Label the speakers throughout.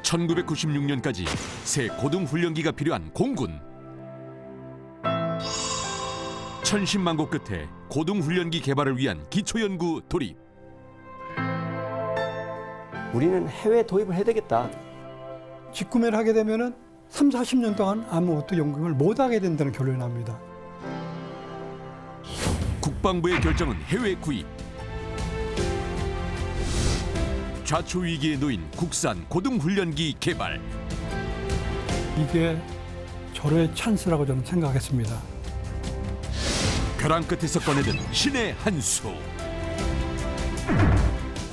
Speaker 1: 1996년까지 새 고등훈련기가 필요한 공군. 천신만고 끝에 고등훈련기 개발을 위한 기초연구 돌입.
Speaker 2: 우리는 해외 도입을 해야 되겠다.
Speaker 3: 직구매를 하게 되면은 3, 40년 동안 아무것도 연구를 못 하게 된다는 결론이 납니다.
Speaker 1: 국방부의 결정은 해외 구입. 좌초 위기에 놓인 국산 고등훈련기 개발.
Speaker 3: 이게 절호의 찬스라고 저는 생각했습니다.
Speaker 1: 벼랑 끝에서 꺼내든 신의 한 수.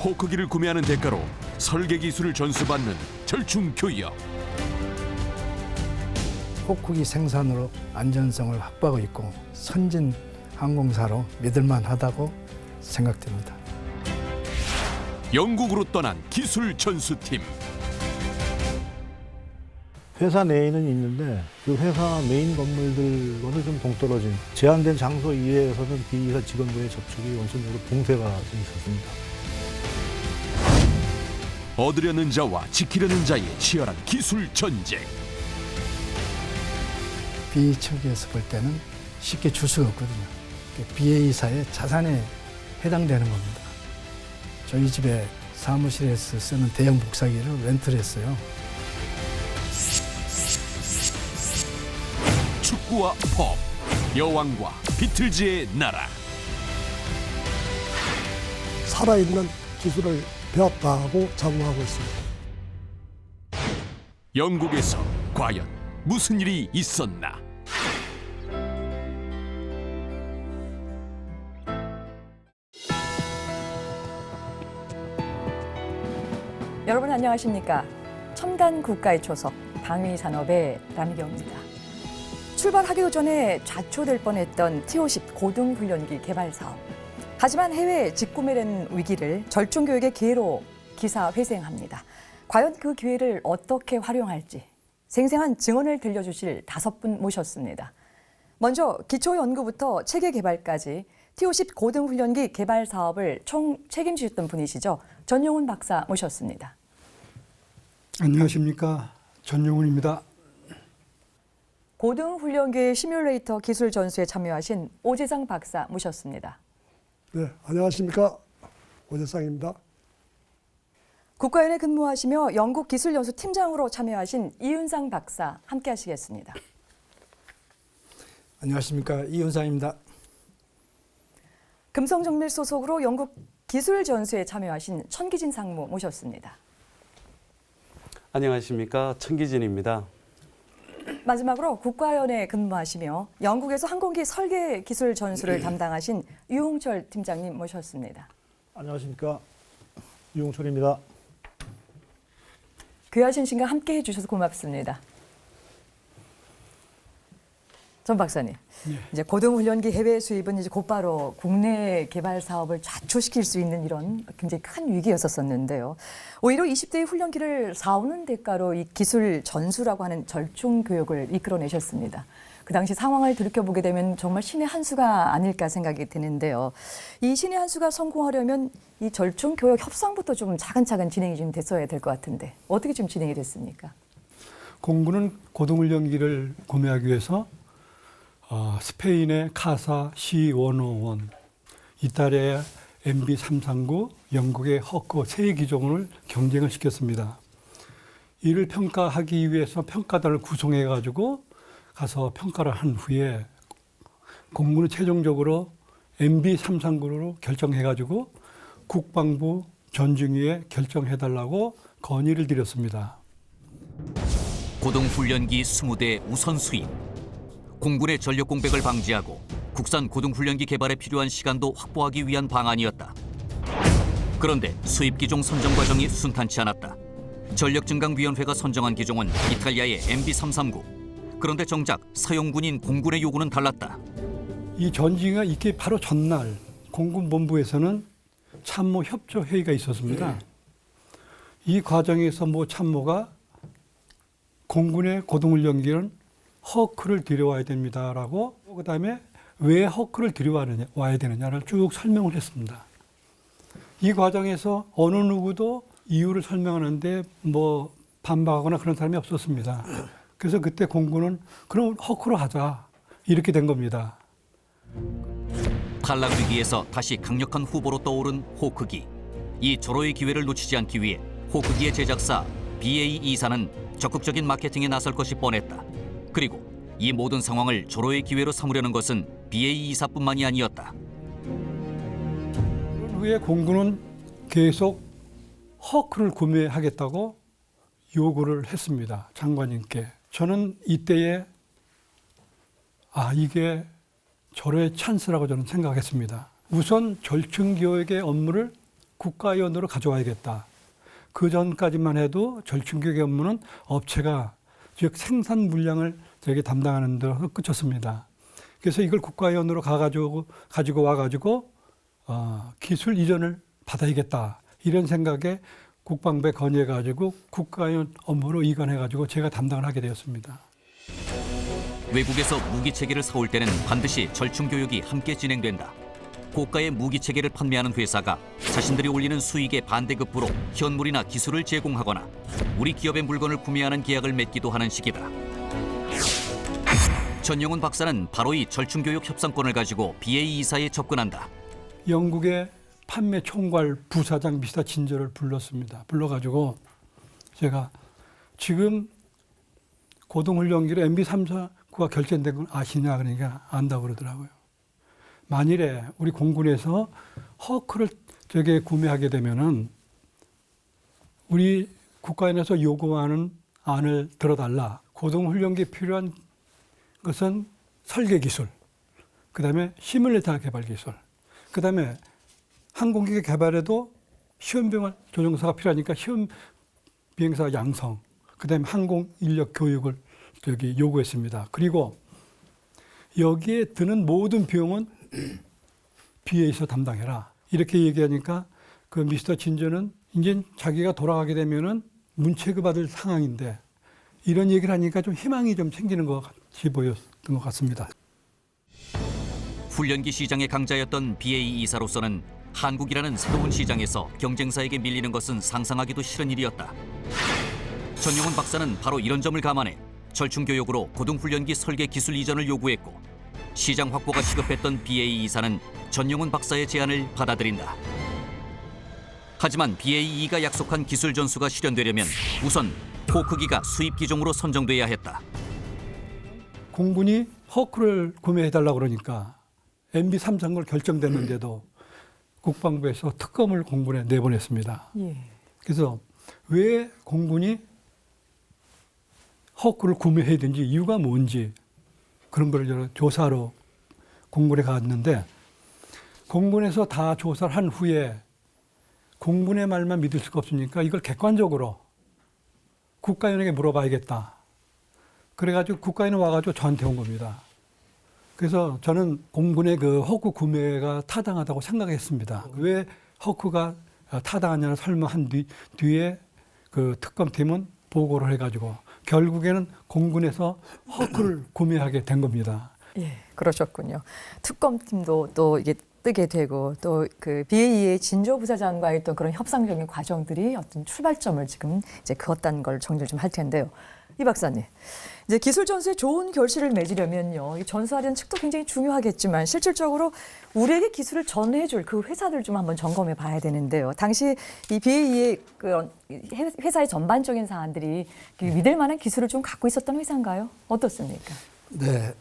Speaker 1: 호크기를 구매하는 대가로 설계 기술을 전수받는 절충 교역.
Speaker 4: 호크기 생산으로 안전성을 확보하고 있고 선진 항공사로 믿을만하다고 생각됩니다.
Speaker 1: 영국으로 떠난 기술 전수팀.
Speaker 5: 회사 내에는 있는데 그 회사 메인 건물들과는 좀 동떨어진 제한된 장소 이외에서는 비회사 직원들의 접촉이 원천적으로 봉쇄가 돼 있었습니다.
Speaker 1: 얻으려는 자와 지키려는 자의 치열한 기술 전쟁.
Speaker 4: BA 측에서 볼 때는 쉽게 줄 수가 없거든요. BA사의 자산에 해당되는 겁니다. 저희 집에 사무실에서 쓰는 대형 복사기를 렌트를 했어요.
Speaker 1: 축구와 법, 여왕과 비틀즈의 나라.
Speaker 6: 살아있는 기술을 배웠다고 자부하고 있습니다.
Speaker 1: 영국에서 과연 무슨 일이 있었나?
Speaker 7: 여러분 안녕하십니까? 첨단 국가의 초석, 방위 산업의 남희경입니다. 출발하기도 전에 좌초될 뻔했던 T-50 고등훈련기 개발 사업. 하지만 해외 직구매된 위기를 절충교육의 기회로 기사회생합니다. 과연 그 기회를 어떻게 활용할지 생생한 증언을 들려주실 5분 모셨습니다. 먼저 기초연구부터 체계 개발까지 T-50 고등훈련기 개발 사업을 총 책임지셨던 분이시죠. 전용훈 박사 모셨습니다.
Speaker 3: 안녕하십니까. 전용훈입니다.
Speaker 7: 고등훈련기 시뮬레이터 기술 전수에 참여하신 오재상 박사 모셨습니다.
Speaker 6: 네, 안녕하십니까. 오재상입니다.
Speaker 7: 국가연에 근무하시며 영국 기술연수 팀장으로 참여하신 이윤상 박사 함께 하시겠습니다.
Speaker 4: 안녕하십니까. 이윤상입니다.
Speaker 7: 금성정밀 소속으로 영국 기술 전수에 참여하신 천기진 상무 모셨습니다.
Speaker 8: 안녕하십니까. 천기진입니다.
Speaker 7: 마지막으로 국가연에 근무하시며 영국에서 항공기 설계 기술 전수를 담당하신 유홍철 팀장님 모셨습니다.
Speaker 5: 안녕하십니까. 유홍철입니다.
Speaker 7: 귀하신 시간 함께 해주셔서 고맙습니다. 전 박사님, 이제 고등훈련기 해외 수입은 이제 곧바로 국내 개발 사업을 좌초시킬 수 있는 이런 굉장히 큰 위기였었는데요. 오히려 20대의 훈련기를 사오는 대가로 이 기술 전수라고 하는 절충 교육을 이끌어내셨습니다. 그 당시 상황을 들여다보게 되면 정말 신의 한 수가 아닐까 생각이 드는데요. 이 신의 한 수가 성공하려면 이 절충 교육 협상부터 좀 차근차근 진행이 좀 됐어야 될 것 같은데 어떻게 좀 진행이 됐습니까?
Speaker 3: 공군은 고등훈련기를 구매하기 위해서 스페인의 카사 C101, 이탈리아의 MB339, 영국의 허커 세 기종을 경쟁을 시켰습니다. 이를 평가하기 위해서 평가단을 구성해가지고 가서 평가를 한 후에 공군은 최종적으로 MB339로 결정해가지고 국방부 전중위에 결정해달라고 건의를 드렸습니다.
Speaker 9: 고등훈련기 20대 우선 수입. 공군의 전력 공백을 방지하고 국산 고등훈련기 개발에 필요한 시간도 확보하기 위한 방안이었다. 그런데 수입 기종 선정 과정이 순탄치 않았다. 전력증강위원회가 선정한 기종은 이탈리아의 MB339. 그런데 정작 사용군인 공군의 요구는 달랐다.
Speaker 3: 이 전쟁이 있기 바로 전날 공군 본부에서는 참모 협조 회의가 있었습니다. 이 과정에서 모 참모가 공군의 고등훈련기는 허크를 들여와야 됩니다라고, 그다음에 왜 허크를 들여와야 되느냐를 쭉 설명을 했습니다. 이 과정에서 어느 누구도 이유를 설명하는데 반박하거나 그런 사람이 없었습니다. 그래서 그때 공군은 그럼 허크로 하자 이렇게 된 겁니다.
Speaker 9: 탈락 위기에서 다시 강력한 후보로 떠오른 호크기. 이 절호의 기회를 놓치지 않기 위해 호크기의 제작사 BAE사는 적극적인 마케팅에 나설 것이 뻔했다. 그리고 이 모든 상황을 절호의 기회로 삼으려는 것은 BAE사뿐만이 아니었다.
Speaker 3: 그런 후에 공군은 계속 허크를 구매하겠다고 요구를 했습니다. 장관님께. 저는 이때에 이게 절호의 찬스라고 저는 생각했습니다. 우선 절충교육의 업무를 국가위원으로 가져와야겠다. 그 전까지만 해도 절충교육의 업무는 업체가 즉 생산 물량을 저기 담당하는 데서 끝쳤습니다. 그래서 이걸 국가위원으로 가지고 와가지고 기술 이전을 받아야겠다. 이런 생각에 국방부에 건의해가지고 국가위원 업무로 이관해가지고 제가 담당을 하게 되었습니다.
Speaker 9: 외국에서 무기 체계를 사올 때는 반드시 절충 교육이 함께 진행된다. 고가의 무기 체계를 판매하는 회사가 자신들이 올리는 수익의 반대급부로 현물이나 기술을 제공하거나 우리 기업의 물건을 구매하는 계약을 맺기도 하는 식이다. 전영훈 박사는 바로 이 절충 교육 협상권을 가지고 BAE사에 접근한다.
Speaker 3: 영국의 판매 총괄 부사장 미스터 진저를 불렀습니다. 불러가지고 제가 지금 고등훈련기로 MB-349가 결정된 걸 아시냐 그러니까 안다고 그러더라고요. 만일에 우리 공군에서 허크를 저게 구매하게 되면은 우리 국가위원회에서 요구하는 안을 들어달라. 고등훈련기에 필요한 것은 설계 기술, 그다음에 시뮬레이터 개발 기술, 그다음에 항공기 개발에도 시험 조종사가 필요하니까 시험 비행사 양성, 그다음에 항공 인력 교육을 요구했습니다. 그리고 여기에 드는 모든 비용은 BA에서 담당해라. 이렇게 얘기하니까 그 미스터 진저는 이제 자기가 돌아가게 되면은 문체급받을 상황인데 이런 얘기를 하니까 좀 희망이 좀 생기는 것 같이 보였던 것 같습니다.
Speaker 9: 훈련기 시장의 강자였던 BAE사로서는 한국이라는 새로운 시장에서 경쟁사에게 밀리는 것은 상상하기도 싫은 일이었다. 전용훈 박사는 바로 이런 점을 감안해 절충교육으로 고등훈련기 설계 기술 이전을 요구했고 시장 확보가 시급했던 BAE사는 전용훈 박사의 제안을 받아들인다. 하지만 BAE가 약속한 기술 전수가 실현되려면 우선 호크기가 수입 기종으로 선정돼야 했다.
Speaker 3: 공군이 허크를 구매해달라고 그러니까 MB-339를 결정됐는데도 국방부에서 특검을 공군에 내보냈습니다. 그래서 왜 공군이 허크를 구매해야 되는지 이유가 뭔지 그런 걸 조사로 공군에 갔는데 공군에서 다 조사를 한 후에 공군의 말만 믿을 수가 없으니까 이걸 객관적으로 국가위원에게 물어봐야겠다. 그래가지고 국가위원 와가지고 저한테 온 겁니다. 그래서 저는 공군의 그 허크 구매가 타당하다고 생각했습니다. 왜 허크가 타당하냐는 설명한 뒤에 그 특검팀은 보고를 해가지고 결국에는 공군에서 허크를 구매하게 된 겁니다.
Speaker 7: 예, 그러셨군요. 특검팀도 또 이게 뜨게 되고 또 그 BAE의 진저 부사장과의 또 그런 협상적인 과정들이 어떤 출발점을 지금 이제 그었다는 걸 정리를 좀 할 텐데요. 이 박사님, 이제 기술 전수에 좋은 결실을 맺으려면요, 이 전수하려는 측도 굉장히 중요하겠지만 실질적으로 우리에게 기술을 전해줄 그 회사들 좀 한번 점검해 봐야 되는데요. 당시 이 BAE의 그 회사의 전반적인 사안들이 믿을 만한 기술을 좀 갖고 있었던 회사인가요? 어떻습니까?
Speaker 4: 네.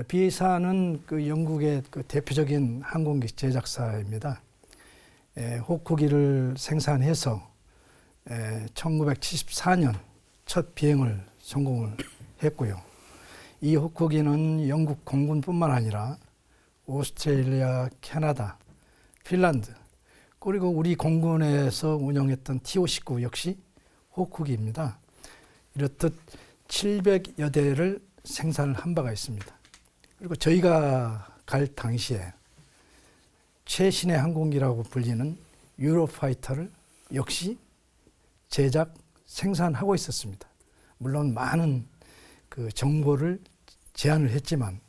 Speaker 4: BAE사는 그 영국의 그 대표적인 항공기 제작사입니다. 호크기를 생산해서 1974년 첫 비행을 성공을 했고요. 이 호크기는 영국 공군뿐만 아니라 오스트레일리아, 캐나다, 핀란드, 그리고 우리 공군에서 운영했던 TO-19 역시 호크기입니다. 이렇듯 700여 대를 생산을 한 바가 있습니다. 그리고 저희가 갈 당시에 최신의 항공기라고 불리는 유로파이터를 역시 제작, 생산하고 있었습니다. 물론 많은 그 정보를 제안을 했지만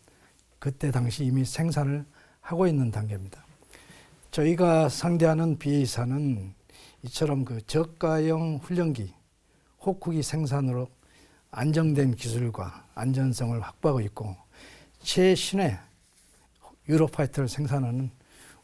Speaker 4: 그때 당시 이미 생산을 하고 있는 단계입니다. 저희가 상대하는 BAE사는 이처럼 그 저가형 훈련기, 혹흑이 생산으로 안정된 기술과 안전성을 확보하고 있고 최신의 유로파이터를 생산하는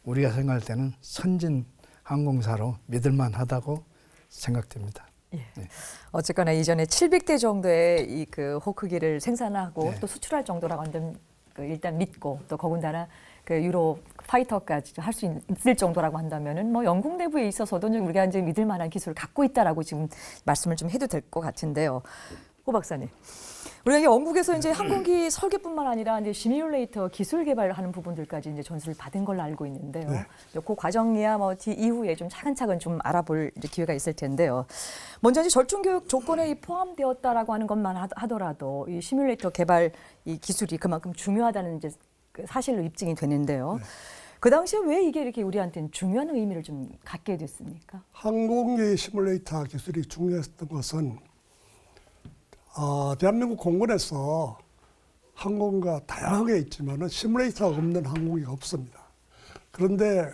Speaker 4: 우리가 생각할 때는 선진 항공사로 믿을만하다고 생각됩니다.
Speaker 7: 예.
Speaker 4: 네.
Speaker 7: 어쨌거나 이전에 700대 정도의 이 그 호크기를 생산하고
Speaker 4: 네.
Speaker 7: 또 수출할 정도라고 한다면 그 일단 믿고 또 더군다나 그 유로 파이터까지 할 수 있을 정도라고 한다면은 뭐 영국 내부에 있어서도 우리가 이제 믿을 만한 기술을 갖고 있다라고 지금 말씀을 좀 해도 될 것 같은데요. 호 박사님. 우리가 영국에서 이제 항공기 설계뿐만 아니라 이제 시뮬레이터 기술 개발하는 부분들까지 이제 전수를 받은 걸로 알고 있는데요.
Speaker 6: 네.
Speaker 7: 그 과정이야 뭐 이후에 좀 차근차근 좀 알아볼 이제 기회가 있을 텐데요. 먼저 이제 절충 교육 조건에 포함되었다라고 하는 것만 하더라도 이 시뮬레이터 개발 이 기술이 그만큼 중요하다는 이제 그 사실로 입증이 되는데요.
Speaker 6: 네.
Speaker 7: 그 당시에 왜 이게 이렇게 우리한테는 중요한 의미를 좀 갖게 됐습니까?
Speaker 6: 항공기 시뮬레이터 기술이 중요했던 것은 대한민국 공군에서 항공기가 다양하게 있지만은 시뮬레이터가 없는 항공기가 없습니다. 그런데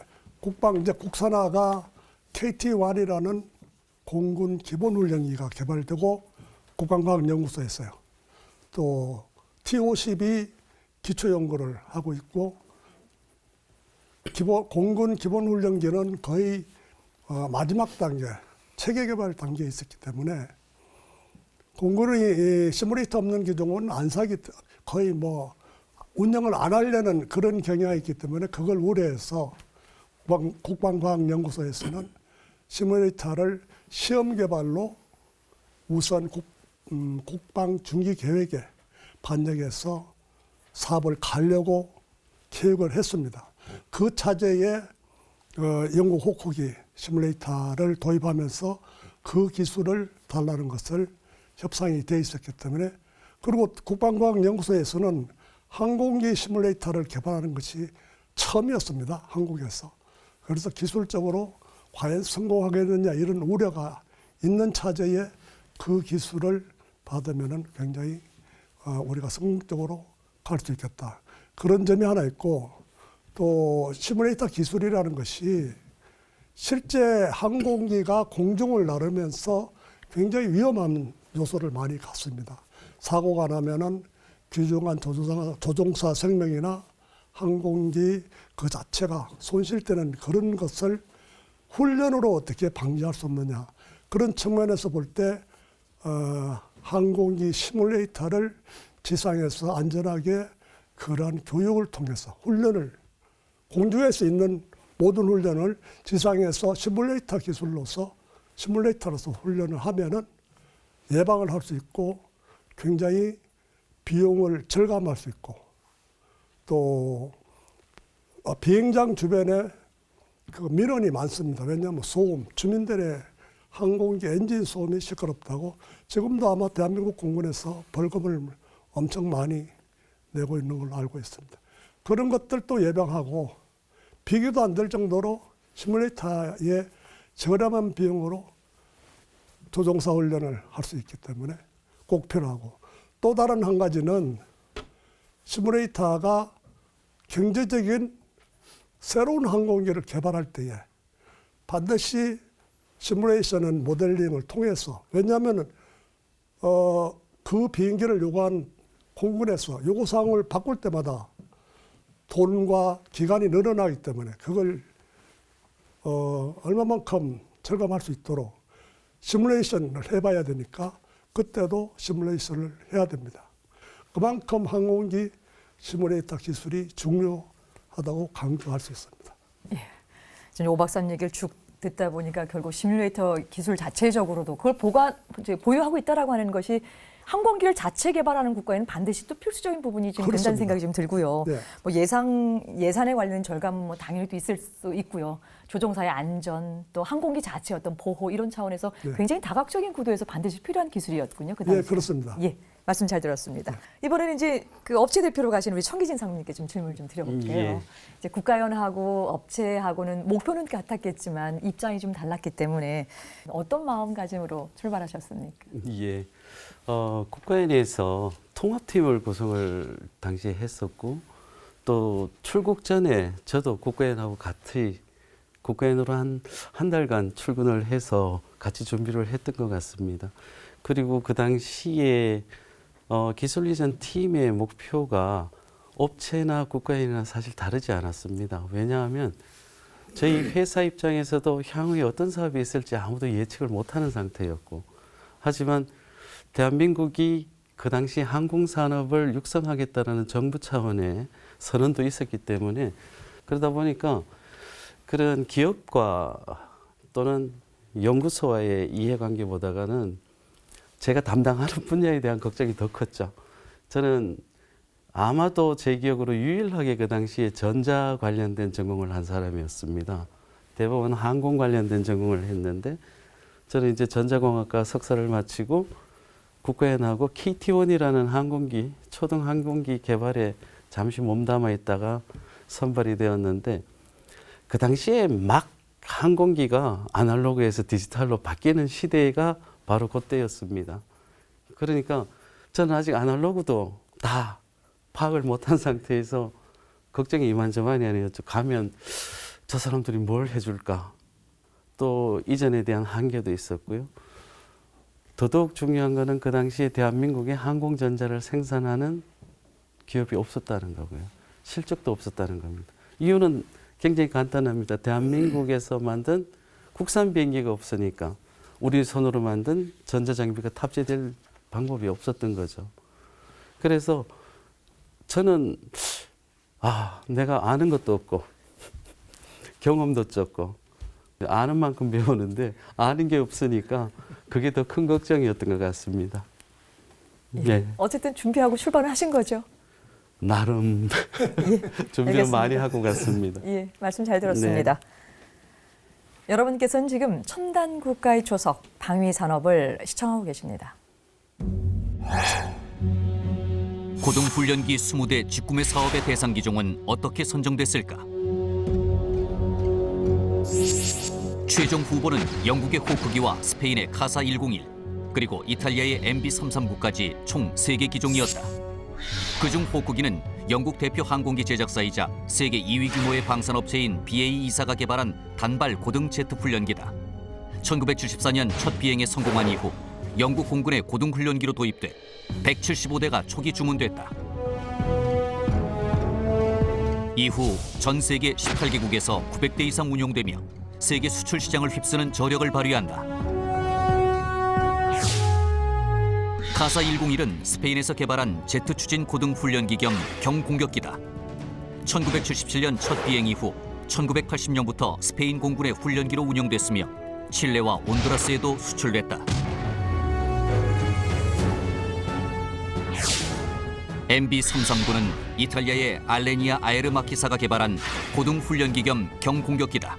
Speaker 6: 이제 국산화가 KT-1이라는 공군 기본훈련기가 개발되고 국방과학연구소에 있어요. 또 T-50이 기초연구를 하고 있고 공군 기본훈련기는 거의 마지막 단계, 체계 개발 단계에 있었기 때문에 공군의 시뮬레이터 없는 기종은 안 사기 거의 뭐 운영을 안 하려는 그런 경향이 있기 때문에 그걸 우려해서 국방과학연구소에서는 시뮬레이터를 시험 개발로 우선 국방 중기 계획에 반영해서 사업을 가려고 계획을 했습니다. 그 차제에 영국 호크기 시뮬레이터를 도입하면서 그 기술을 달라는 것을 협상이 돼 있었기 때문에 그리고 국방과학연구소에서는 항공기 시뮬레이터를 개발하는 것이 처음이었습니다. 한국에서. 그래서 기술적으로 과연 성공하겠느냐 이런 우려가 있는 차제에 그 기술을 받으면 굉장히 우리가 성공적으로 갈 수 있겠다. 그런 점이 하나 있고 또 시뮬레이터 기술이라는 것이 실제 항공기가 공중을 나르면서 굉장히 위험한 요소를 많이 갖습니다. 사고가 나면은 귀중한 조종사 생명이나 항공기 그 자체가 손실되는 그런 것을 훈련으로 어떻게 방지할 수 없느냐. 그런 측면에서 볼 때 항공기 시뮬레이터를 지상에서 안전하게 그러한 교육을 통해서 훈련을 공중에서 있는 모든 훈련을 지상에서 시뮬레이터로서 훈련을 하면은 예방을 할 수 있고 굉장히 비용을 절감할 수 있고 또 비행장 주변에 그 민원이 많습니다. 왜냐하면 소음, 주민들의 항공기 엔진 소음이 시끄럽다고 지금도 아마 대한민국 공군에서 벌금을 엄청 많이 내고 있는 걸로 알고 있습니다. 그런 것들도 예방하고 비교도 안 될 정도로 시뮬레이터에 저렴한 비용으로 조종사 훈련을 할 수 있기 때문에 꼭 필요하고 또 다른 한 가지는 시뮬레이터가 경제적인 새로운 항공기를 개발할 때에 반드시 시뮬레이션은 모델링을 통해서 왜냐하면 그 비행기를 요구한 공군에서 요구사항을 바꿀 때마다 돈과 기간이 늘어나기 때문에 그걸 얼마만큼 절감할 수 있도록 시뮬레이션을 해봐야 되니까 그때도 시뮬레이션을 해야 됩니다. 그만큼 항공기 시뮬레이터 기술이 중요하다고 강조할 수 있습니다.
Speaker 7: 예. 지금 오 박사님 얘기를 쭉 듣다 보니까 결국 시뮬레이터 기술 자체적으로도 그걸 보유하고 있다라고 하는 것이 항공기를 자체 개발하는 국가에는 반드시 또 필수적인 부분이 좀 된다는 생각이 좀 들고요.
Speaker 6: 네.
Speaker 7: 뭐 예산에 관련된 절감은 뭐 당연히 또 있을 수 있고요. 조종사의 안전, 또 항공기 자체의 어떤 보호 이런 차원에서
Speaker 6: 네.
Speaker 7: 굉장히 다각적인 구도에서 반드시 필요한 기술이었군요. 그 당시에.
Speaker 6: 예, 그렇습니다.
Speaker 7: 예, 말씀 잘 들었습니다. 이번에는 이제 그 업체 대표로 가신 우리 청기진 상무님께 좀 질문을 좀 드려볼게요.
Speaker 8: 예.
Speaker 7: 이제 국가연하고 업체하고는 목표는 같았겠지만 입장이 좀 달랐기 때문에 어떤 마음가짐으로 출발하셨습니까?
Speaker 8: 예. 국가연에서 통합팀을 구성을 당시에 했었고 또 출국 전에 저도 국가연하고 같이 국가연으로 한 달간 출근을 해서 같이 준비를 했던 것 같습니다. 그리고 그 당시에 기술 이전 팀의 목표가 업체나 국가인이나 사실 다르지 않았습니다. 왜냐하면 저희 회사 입장에서도 향후에 어떤 사업이 있을지 아무도 예측을 못하는 상태였고, 하지만 대한민국이 그 당시 항공산업을 육성하겠다는 정부 차원의 선언도 있었기 때문에, 그러다 보니까 그런 기업과 또는 연구소와의 이해관계보다는 제가 담당하는 분야에 대한 걱정이 더 컸죠. 저는 아마도 제 기억으로 유일하게 그 당시에 전자 관련된 전공을 한 사람이었습니다. 대부분 항공 관련된 전공을 했는데, 저는 이제 전자공학과 석사를 마치고 국가에 나오고 KT-1이라는 항공기, 초등 항공기 개발에 잠시 몸담아 있다가 선발이 되었는데, 그 당시에 막 항공기가 아날로그에서 디지털로 바뀌는 시대가 바로 그때였습니다. 그러니까 저는 아직 아날로그도 다 파악을 못한 상태에서 걱정이 이만저만이 아니었죠. 가면 저 사람들이 뭘 해줄까? 또 이전에 대한 한계도 있었고요. 더더욱 중요한 거는 그 당시에 대한민국에 항공전자를 생산하는 기업이 없었다는 거고요. 실적도 없었다는 겁니다. 이유는 굉장히 간단합니다. 대한민국에서 만든 국산 비행기가 없으니까 우리 손으로 만든 전자장비가 탑재될 방법이 없었던 거죠. 그래서 저는 내가 아는 것도 없고 경험도 적고 아는 만큼 배우는데 아는 게 없으니까 그게 더 큰 걱정이었던 것 같습니다. 네.
Speaker 7: 어쨌든 준비하고 출발을 하신 거죠?
Speaker 8: 나름
Speaker 7: 예,
Speaker 8: 준비를
Speaker 7: 알겠습니다.
Speaker 8: 많이 하고 갔습니다.
Speaker 7: 예, 말씀 잘 들었습니다. 여러분께서는 지금 첨단 국가의 초석 방위 산업을 시청하고 계십니다.
Speaker 9: 고등훈련기 20대 직구매 사업의 대상 기종은 어떻게 선정됐을까? 최종 후보는 영국의 호크기와 스페인의 카사 101, 그리고 이탈리아의 MB339까지 총 3개 기종이었다. 그중 호크기는 영국 대표 항공기 제작사이자 세계 2위 규모의 방산업체인 BAE사가 개발한 단발 고등 제트 훈련기다. 1974년 첫 비행에 성공한 이후 영국 공군의 고등훈련기로 도입돼 175대가 초기 주문됐다. 이후 전 세계 18개국에서 900대 이상 운용되며 세계 수출 시장을 휩쓰는 저력을 발휘한다. 카사 101은 스페인에서 개발한 제트 추진 고등 훈련기 겸 경공격기다. 1977년 첫 비행 이후 1980년부터 스페인 공군의 훈련기로 운영됐으며 칠레와 온두라스에도 수출됐다. MB339는 이탈리아의 알레니아 아에르마키사가 개발한 고등 훈련기 겸 경공격기다.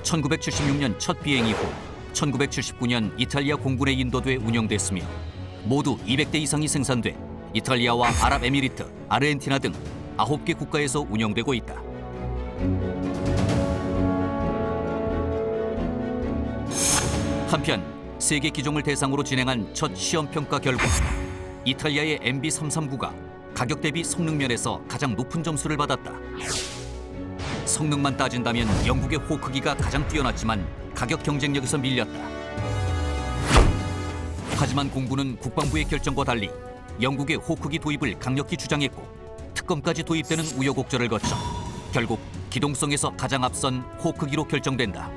Speaker 9: 1976년 첫 비행 이후 1979년 이탈리아 공군에 인도돼 운영됐으며 모두 200대 이상이 생산돼 이탈리아와 아랍에미리트, 아르헨티나 등 9개 국가에서 운영되고 있다. 한편 세계 기종을 대상으로 진행한 첫 시험평가 결과 이탈리아의 MB339가 가격 대비 성능 면에서 가장 높은 점수를 받았다. 성능만 따진다면 영국의 호크기가 가장 뛰어났지만 가격 경쟁력에서 밀렸다. 하지만 공군은 국방부의 결정과 달리 영국의 호크기 도입을 강력히 주장했고 특검까지 도입되는 우여곡절을 거쳐 결국 기동성에서 가장 앞선 호크기로 결정된다.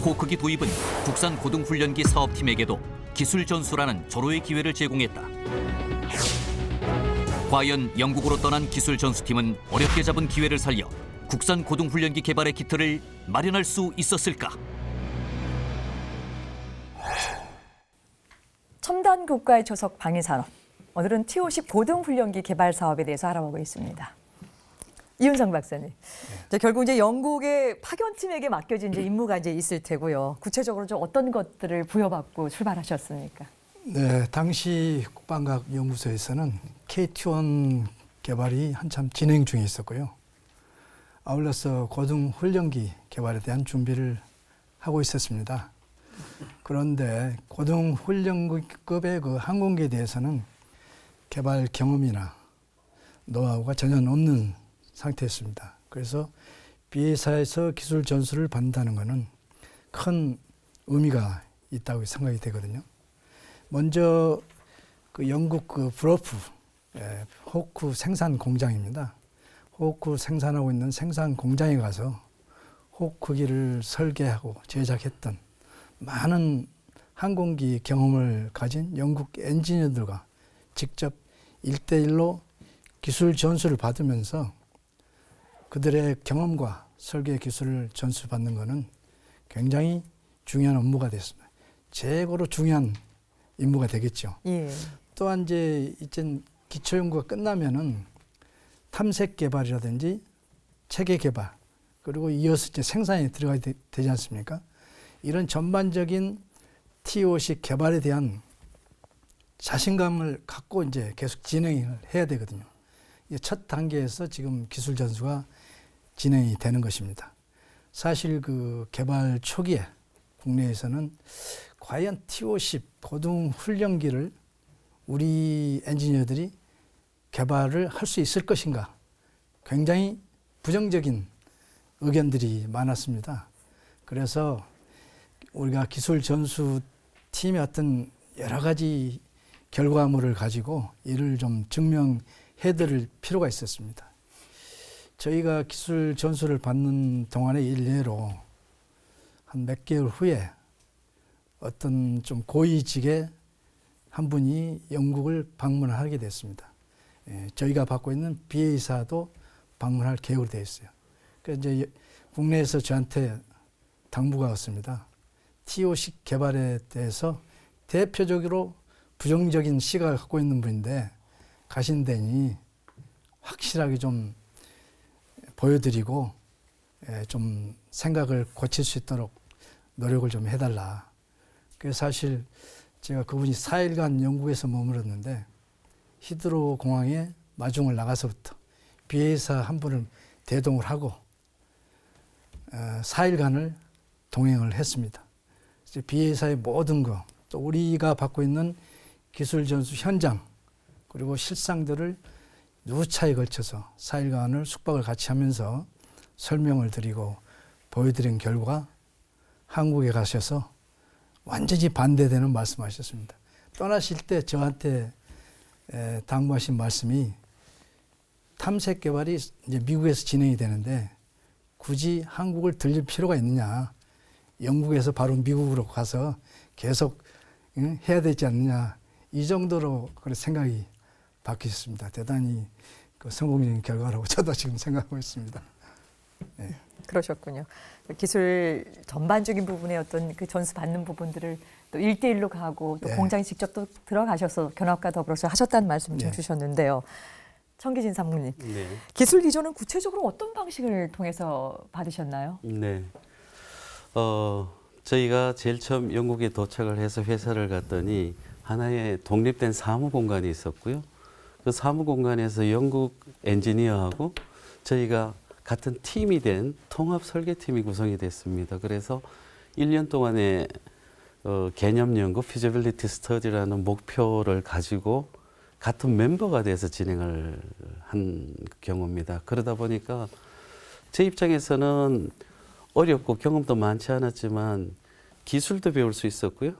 Speaker 9: 호크기 도입은 국산 고등훈련기 사업팀에게도 기술 전수라는 절호의 기회를 제공했다. 과연 영국으로 떠난 기술 전수팀은 어렵게 잡은 기회를 살려 국산 고등훈련기 개발의 기틀을 마련할 수 있었을까?
Speaker 7: 첨단 국가의 초석 방위 산업. 오늘은 T-50 고등훈련기 개발 사업에 대해서 알아보고 있습니다. 이윤성 박사님, 결국 이제 영국의 파견팀에게 맡겨진 이제 임무가 이제 있을 테고요. 구체적으로 좀 어떤 것들을 부여받고 출발하셨습니까?
Speaker 4: 네, 당시 국방과학 연구소에서는 KT-1 개발이 한참 진행 중에 있었고요. 아울러서 고등 훈련기 개발에 대한 준비를 하고 있었습니다. 그런데 고등 훈련급의 그 항공기에 대해서는 개발 경험이나 노하우가 전혀 없는 상태였습니다. 그래서 BA사에서 기술 전수를 받는다는 것은 큰 의미가 있다고 생각이 되거든요. 먼저 그 영국 그 브로프 호크 생산 공장입니다. 호크 생산하고 있는 생산 공장에 가서 호크기를 설계하고 제작했던 많은 항공기 경험을 가진 영국 엔지니어들과 직접 1대1로 기술 전수를 받으면서 그들의 경험과 설계 기술을 전수받는 것은 굉장히 중요한 업무가 됐습니다. 최고로 중요한 임무가 되겠죠.
Speaker 7: 예.
Speaker 4: 또한 이제 기초 연구가 끝나면은 탐색 개발이라든지 체계 개발 그리고 이어서 이제 생산에 들어가야 되지 않습니까? 이런 전반적인 TO식 개발에 대한 자신감을 갖고 이제 계속 진행을 해야 되거든요. 첫 단계에서 지금 기술 전수가 진행이 되는 것입니다. 사실 그 개발 초기에 국내에서는 과연 T50 고등 훈련기를 우리 엔지니어들이 개발을 할 수 있을 것인가 굉장히 부정적인 의견들이 많았습니다. 그래서 우리가 기술 전수 팀의 어떤 여러 가지 결과물을 가지고 이를 좀 증명해 드릴 필요가 있었습니다. 저희가 기술 전수를 받는 동안의 일례로 한 몇 개월 후에 어떤 좀 고위직의 한 분이 영국을 방문하게 됐습니다. 저희가 받고 있는 BA사도 방문할 계획으로 되어 있어요. 그래서 이제 국내에서 저한테 당부가 왔습니다. TO식 개발에 대해서 대표적으로 부정적인 시각을 갖고 있는 분인데 가신다니 확실하게 좀 보여드리고 좀 생각을 고칠 수 있도록 노력을 좀 해달라. 그래서 사실 제가 그분이 4일간 영국에서 머물렀는데 히드로 공항에 마중을 나가서부터 BA사 한 분을 대동을 하고 4일간을 동행을 했습니다. BA사의 모든 거, 또 우리가 받고 있는 기술 전수 현장, 그리고 실상들을 누차에 걸쳐서 4일간을 숙박을 같이 하면서 설명을 드리고 보여드린 결과 한국에 가셔서 완전히 반대되는 말씀하셨습니다. 떠나실 때 저한테 당부하신 말씀이 탐색 개발이 이제 미국에서 진행이 되는데 굳이 한국을 들릴 필요가 있느냐. 영국에서 바로 미국으로 가서 계속 해야 되지 않느냐. 이 정도로 그런 생각이 바뀌었습니다. 대단히 그 성공적인 결과라고 저도 지금 생각하고 있습니다. 네.
Speaker 7: 그러셨군요. 기술 전반적인 부분의 어떤 그 전수 받는 부분들을 또 1대1로 가고 또
Speaker 4: 네.
Speaker 7: 공장에 직접 또 들어가셔서 견학과 더불어서 하셨다는 말씀 좀
Speaker 4: 네.
Speaker 7: 주셨는데요. 청기진 사무님,
Speaker 8: 네.
Speaker 7: 기술 기조는 구체적으로 어떤 방식을 통해서 받으셨나요?
Speaker 8: 네. 저희가 제일 처음 영국에 도착을 해서 회사를 갔더니 하나의 독립된 사무 공간이 있었고요. 그 사무 공간에서 영국 엔지니어하고 저희가 같은 팀이 된 통합 설계팀이 구성이 됐습니다. 그래서 1년 동안의 개념 연구, 피지빌리티 스터디라는 목표를 가지고 같은 멤버가 돼서 진행을 한 경우입니다. 그러다 보니까 제 입장에서는 어렵고 경험도 많지 않았지만 기술도 배울 수 있었고요.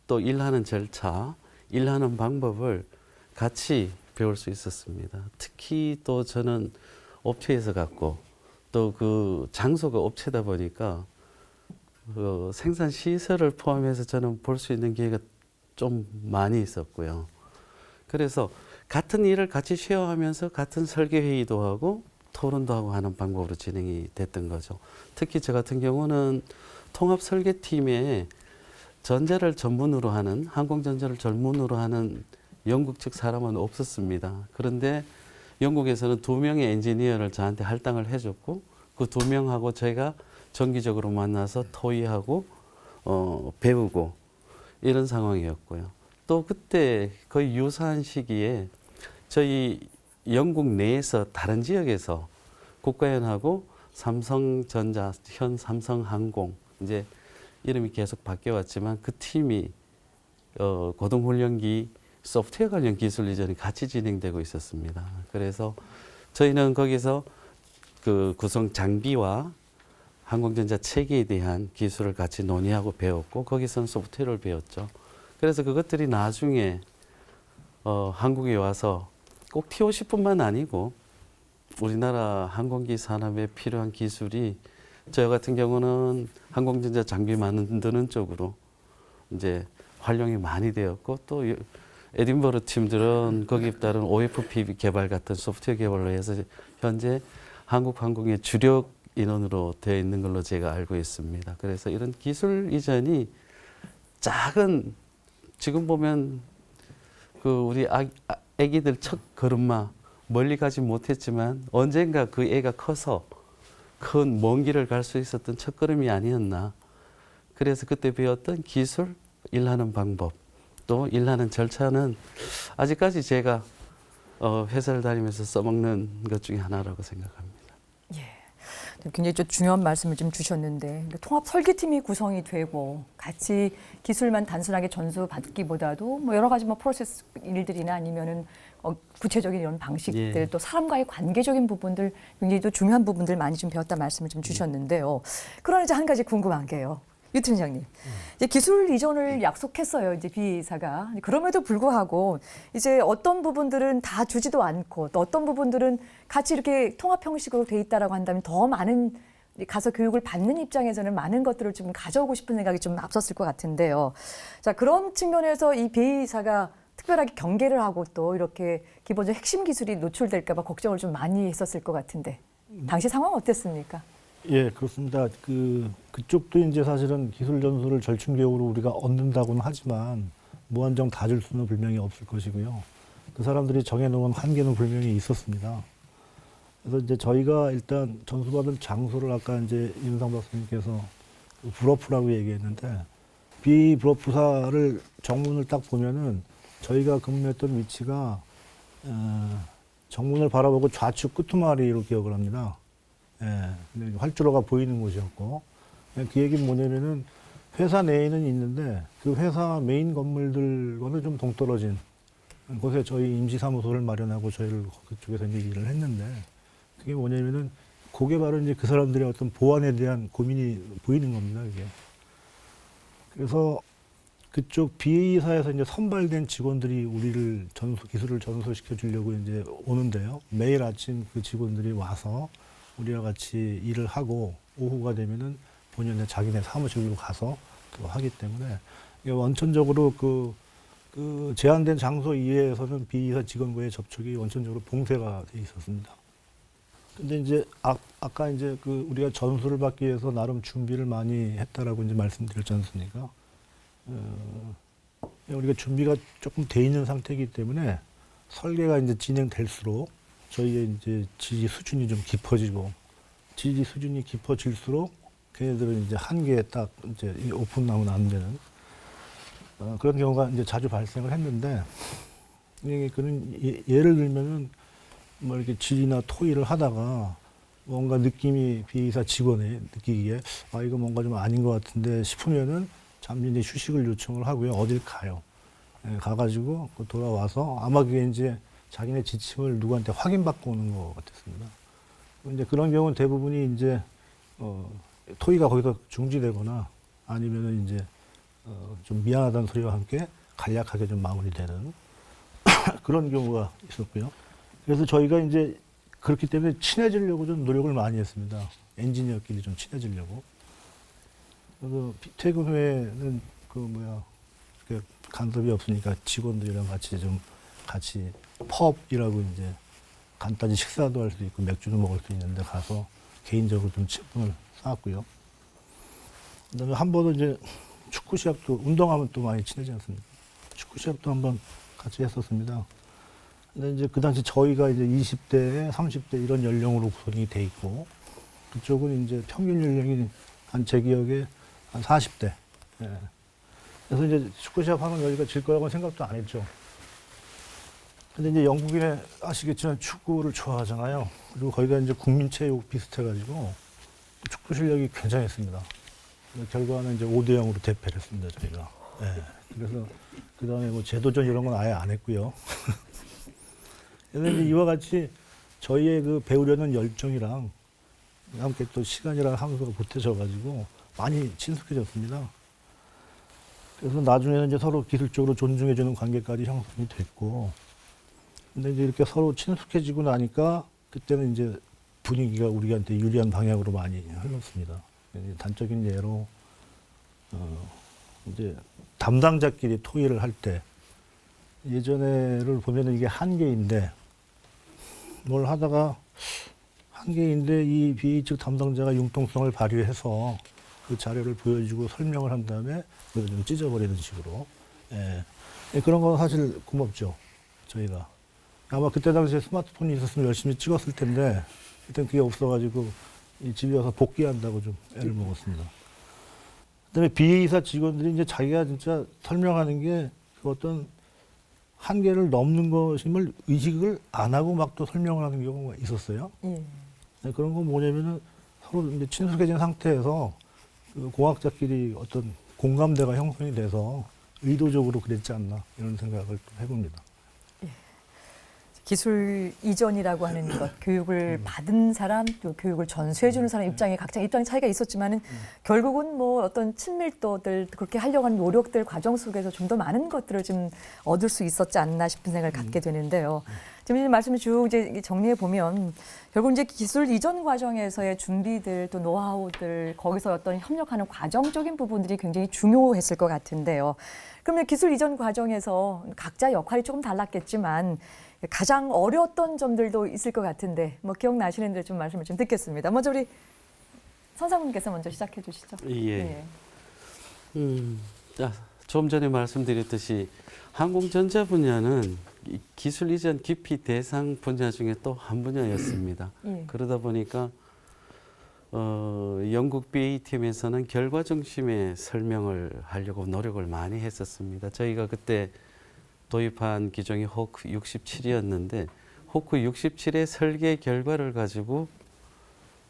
Speaker 8: 또 일하는 절차, 일하는 방법을 같이 배울 수 있었습니다. 특히 또 저는 업체에서 갔고 또 그 장소가 업체다 보니까 그 생산 시설을 포함해서 저는 볼 수 있는 기회가 좀 많이 있었고요. 그래서 같은 일을 같이 쉐어하면서 같은 설계 회의도 하고 토론도 하고 하는 방법으로 진행이 됐던 거죠. 특히 저 같은 경우는 통합 설계팀에 전자를 전문으로 하는, 항공전자를 전문으로 하는 영국 측 사람은 없었습니다. 그런데 영국에서는 2명의 엔지니어를 저한테 할당을 해줬고 그 2명하고 저희가 정기적으로 만나서 토의하고 배우고 이런 상황이었고요. 또 그때 거의 유사한 시기에 저희 영국 내에서 다른 지역에서 국가연하고 삼성전자, 현 삼성항공 이제 이름이 계속 바뀌어왔지만 그 팀이 고등훈련기 소프트웨어 관련 기술 이전이 같이 진행되고 있었습니다. 그래서 저희는 거기서 그 구성 장비와 항공전자 체계에 대한 기술을 같이 논의하고 배웠고 거기서는 소프트웨어를 배웠죠. 그래서 그것들이 나중에 한국에 와서 꼭 TOC뿐만 아니고 우리나라 항공기 산업에 필요한 기술이 저 같은 경우는 항공전자 장비 만드는 쪽으로 이제 활용이 많이 되었고 또 에딘버러 팀들은 거기에 따른 OFP 개발 같은 소프트웨어 개발로 해서 현재 한국 항공의 주력 인원으로 되어 있는 걸로 제가 알고 있습니다. 그래서 이런 기술 이전이 작은 지금 보면 그 우리 아기들 첫 걸음마 멀리 가지 못했지만 언젠가 그 애가 커서 큰 먼 길을 갈 수 있었던 첫걸음이 아니었나. 그래서 그때 배웠던 기술, 일하는 방법, 또 일하는 절차는 아직까지 제가 회사를 다니면서 써먹는 것 중에 하나라고 생각합니다.
Speaker 7: 굉장히 좀 중요한 말씀을 좀 주셨는데 통합 설계팀이 구성이 되고 같이 기술만 단순하게 전수받기보다도 뭐 여러 가지 뭐 프로세스 일들이나 아니면은 구체적인 이런 방식들
Speaker 8: 예.
Speaker 7: 또 사람과의 관계적인 부분들 굉장히 또 중요한 부분들 많이 좀 배웠다 말씀을 좀 주셨는데요. 그러나 이제 한 가지 궁금한 게요. 유 팀장님, 이제 기술 이전을 약속했어요. 이제 BA사가 그럼에도 불구하고 이제 어떤 부분들은 다 주지도 않고 또 어떤 부분들은 같이 이렇게 통합 형식으로 돼 있다라고 한다면 더 많은 가서 교육을 받는 입장에서는 많은 것들을 좀 가져오고 싶은 생각이 좀 앞섰을 것 같은데요. 자, 그런 측면에서 이 BA사가 특별하게 경계를 하고 또 이렇게 기본적 핵심 기술이 노출될까 봐 걱정을 좀 많이 했었을 것 같은데 당시 상황 어땠습니까?
Speaker 5: 예, 그렇습니다. 그쪽도 이제 사실은 기술 전수를 절충교육으로 우리가 얻는다고는 하지만 무한정 다 줄 수는 분명히 없을 것이고요. 그 사람들이 정해놓은 한계는 분명히 있었습니다. 그래서 이제 저희가 일단 전수받은 장소를 아까 이제 윤상 박사님께서 브로프라고 얘기했는데 비브로프사를 정문을 딱 보면은 저희가 근무했던 위치가 정문을 바라보고 좌측 끄트머리로 기억을 합니다. 예, 활주로가 보이는 곳이었고, 그 얘기는 뭐냐면은 회사 내에는 있는데 그 회사 메인 건물들과는 좀 동떨어진 곳에 저희 임시사무소를 마련하고 저희를 그쪽에서 이제 일을 했는데 그게 뭐냐면은 그게 바로 이제 그 사람들의 어떤 보안에 대한 고민이 보이는 겁니다, 이게. 그래서 그쪽 BA사에서 이제 선발된 직원들이 우리를 기술을 전수시켜 주려고 이제 오는데요. 매일 아침 그 직원들이 와서 우리와 같이 일을 하고 오후가 되면은 본연의 자기네 사무실로 가서 또 하기 때문에 이게 원천적으로 그 제한된 장소 이외에서는 비이사 직원과의 접촉이 원천적으로 봉쇄가 돼 있었습니다. 근데 이제 아까 이제 우리가 전수를 받기 위해서 나름 준비를 많이 했다라고 이제 말씀드렸지 않습니까? 우리가 준비가 조금 돼 있는 상태이기 때문에 설계가 이제 진행될수록 저희의 이제 지지 수준이 좀 깊어지고 지지 수준이 깊어질수록 걔네들은 이제 한계에 딱 이제 오픈하면 안 되는 그런 경우가 이제 자주 발생을 했는데 그런 예를 들면은 뭐 이렇게 질이나 토의를 하다가 뭔가 느낌이 비이사 직원이 느끼기에 이거 뭔가 좀 아닌 것 같은데 싶으면은 잠시 이제 휴식을 요청을 하고요. 어딜 가요. 가가지고 돌아와서 아마 그게 이제 자기네 지침을 누구한테 확인받고 오는 것 같았습니다. 이제 그런 경우는 대부분이 이제 토의가 거기서 중지되거나 아니면은 이제 좀 미안하다는 소리와 함께 간략하게 좀 마무리되는 그런 경우가 있었고요. 그래서 저희가 이제 그렇기 때문에 친해지려고 좀 노력을 많이 했습니다. 엔지니어끼리 좀 친해지려고. 그래서 퇴근 후에는 간섭이 없으니까 직원들이랑 같이 펍이라고 이제 간단히 식사도 할 수 있고 맥주도 먹을 수 있는데 가서 개인적으로 좀 친분을 쌓았고요. 그다음에 한 번은 이제 축구 시합도 운동하면 또 많이 친해지지 않습니까? 축구 시합도 한번 같이 했었습니다. 근데 이제 그 당시 저희가 이제 20대, 30대 이런 연령으로 구성이 돼 있고 그쪽은 이제 평균 연령이 제 기억에 한 40대. 예. 그래서 이제 축구 시합 하면 여기가 질 거라고는 생각도 안 했죠. 근데 이제 영국인에 아시겠지만 축구를 좋아하잖아요. 그리고 거기가 이제 국민체육 비슷해가지고 축구 실력이 굉장했습니다. 결과는 이제 5대0으로 대패를 했습니다, 저희가. 예. 그래서 그 다음에 뭐 재도전 이런 건 아예 안 했고요. 그래서 이제 이와 같이 저희의 그 배우려는 열정이랑 함께 또 시간이라는 함수가 보태져가지고 많이 친숙해졌습니다. 그래서 나중에는 이제 서로 기술적으로 존중해주는 관계까지 형성이 됐고, 근데 이제 이렇게 서로 친숙해지고 나니까 그때는 이제 분위기가 우리한테 유리한 방향으로 많이 흘렀습니다. 이제 단적인 예로 이제 담당자끼리 토의를 할 때 예전에를 보면은 이게 한 개인데 뭘 하다가 한 개인데 이 BA 측 담당자가 융통성을 발휘해서 그 자료를 보여주고 설명을 한 다음에 그걸 좀 찢어버리는 식으로. 예, 그런 건 사실 고맙죠, 저희가. 아마 그때 당시에 스마트폰이 있었으면 열심히 찍었을 텐데 일단 그게 없어가지고 이 집에 와서 복귀한다고 좀 애를 먹었습니다. 그다음에 BA사 직원들이 이제 자기가 진짜 설명하는 게 그 어떤 한계를 넘는 것임을 의식을 안 하고 막 또 설명을 하는 경우가 있었어요. 네, 그런 건 뭐냐면은 서로 이제 친숙해진 상태에서 그 공학자끼리 어떤 공감대가 형성이 돼서 의도적으로 그랬지 않나 이런 생각을 해봅니다.
Speaker 7: 기술 이전이라고 하는 것, 교육을 받은 사람, 또 교육을 전수해주는 사람 입장에 각자 입장 차이가 있었지만은 결국은 뭐 어떤 친밀도들 그렇게 하려고 하는 노력들 과정 속에서 좀 더 많은 것들을 좀 얻을 수 있었지 않나 싶은 생각을 갖게 되는데요. 지금 이제 말씀을 쭉 이제 정리해 보면 결국 이제 기술 이전 과정에서의 준비들 또 노하우들 거기서 어떤 협력하는 과정적인 부분들이 굉장히 중요했을 것 같은데요. 그러면 기술 이전 과정에서 각자 역할이 조금 달랐겠지만 가장 어려웠던 점들도 있을 것 같은데 뭐 기억나시는 데 좀 말씀을 좀 듣겠습니다. 먼저 우리 선상훈께서 먼저 시작해 주시죠.
Speaker 8: 예. 자, 좀 전에 말씀드렸듯이 항공전자 분야는 기술 이전 기피 대상 분야 중에 또 한 분야였습니다. 그러다 보니까 영국 BA팀에서는 결과 중심의 설명을 하려고 노력을 많이 했었습니다. 저희가 그때 도입한 기종이 호크 67이었는데 호크 67의 설계 결과를 가지고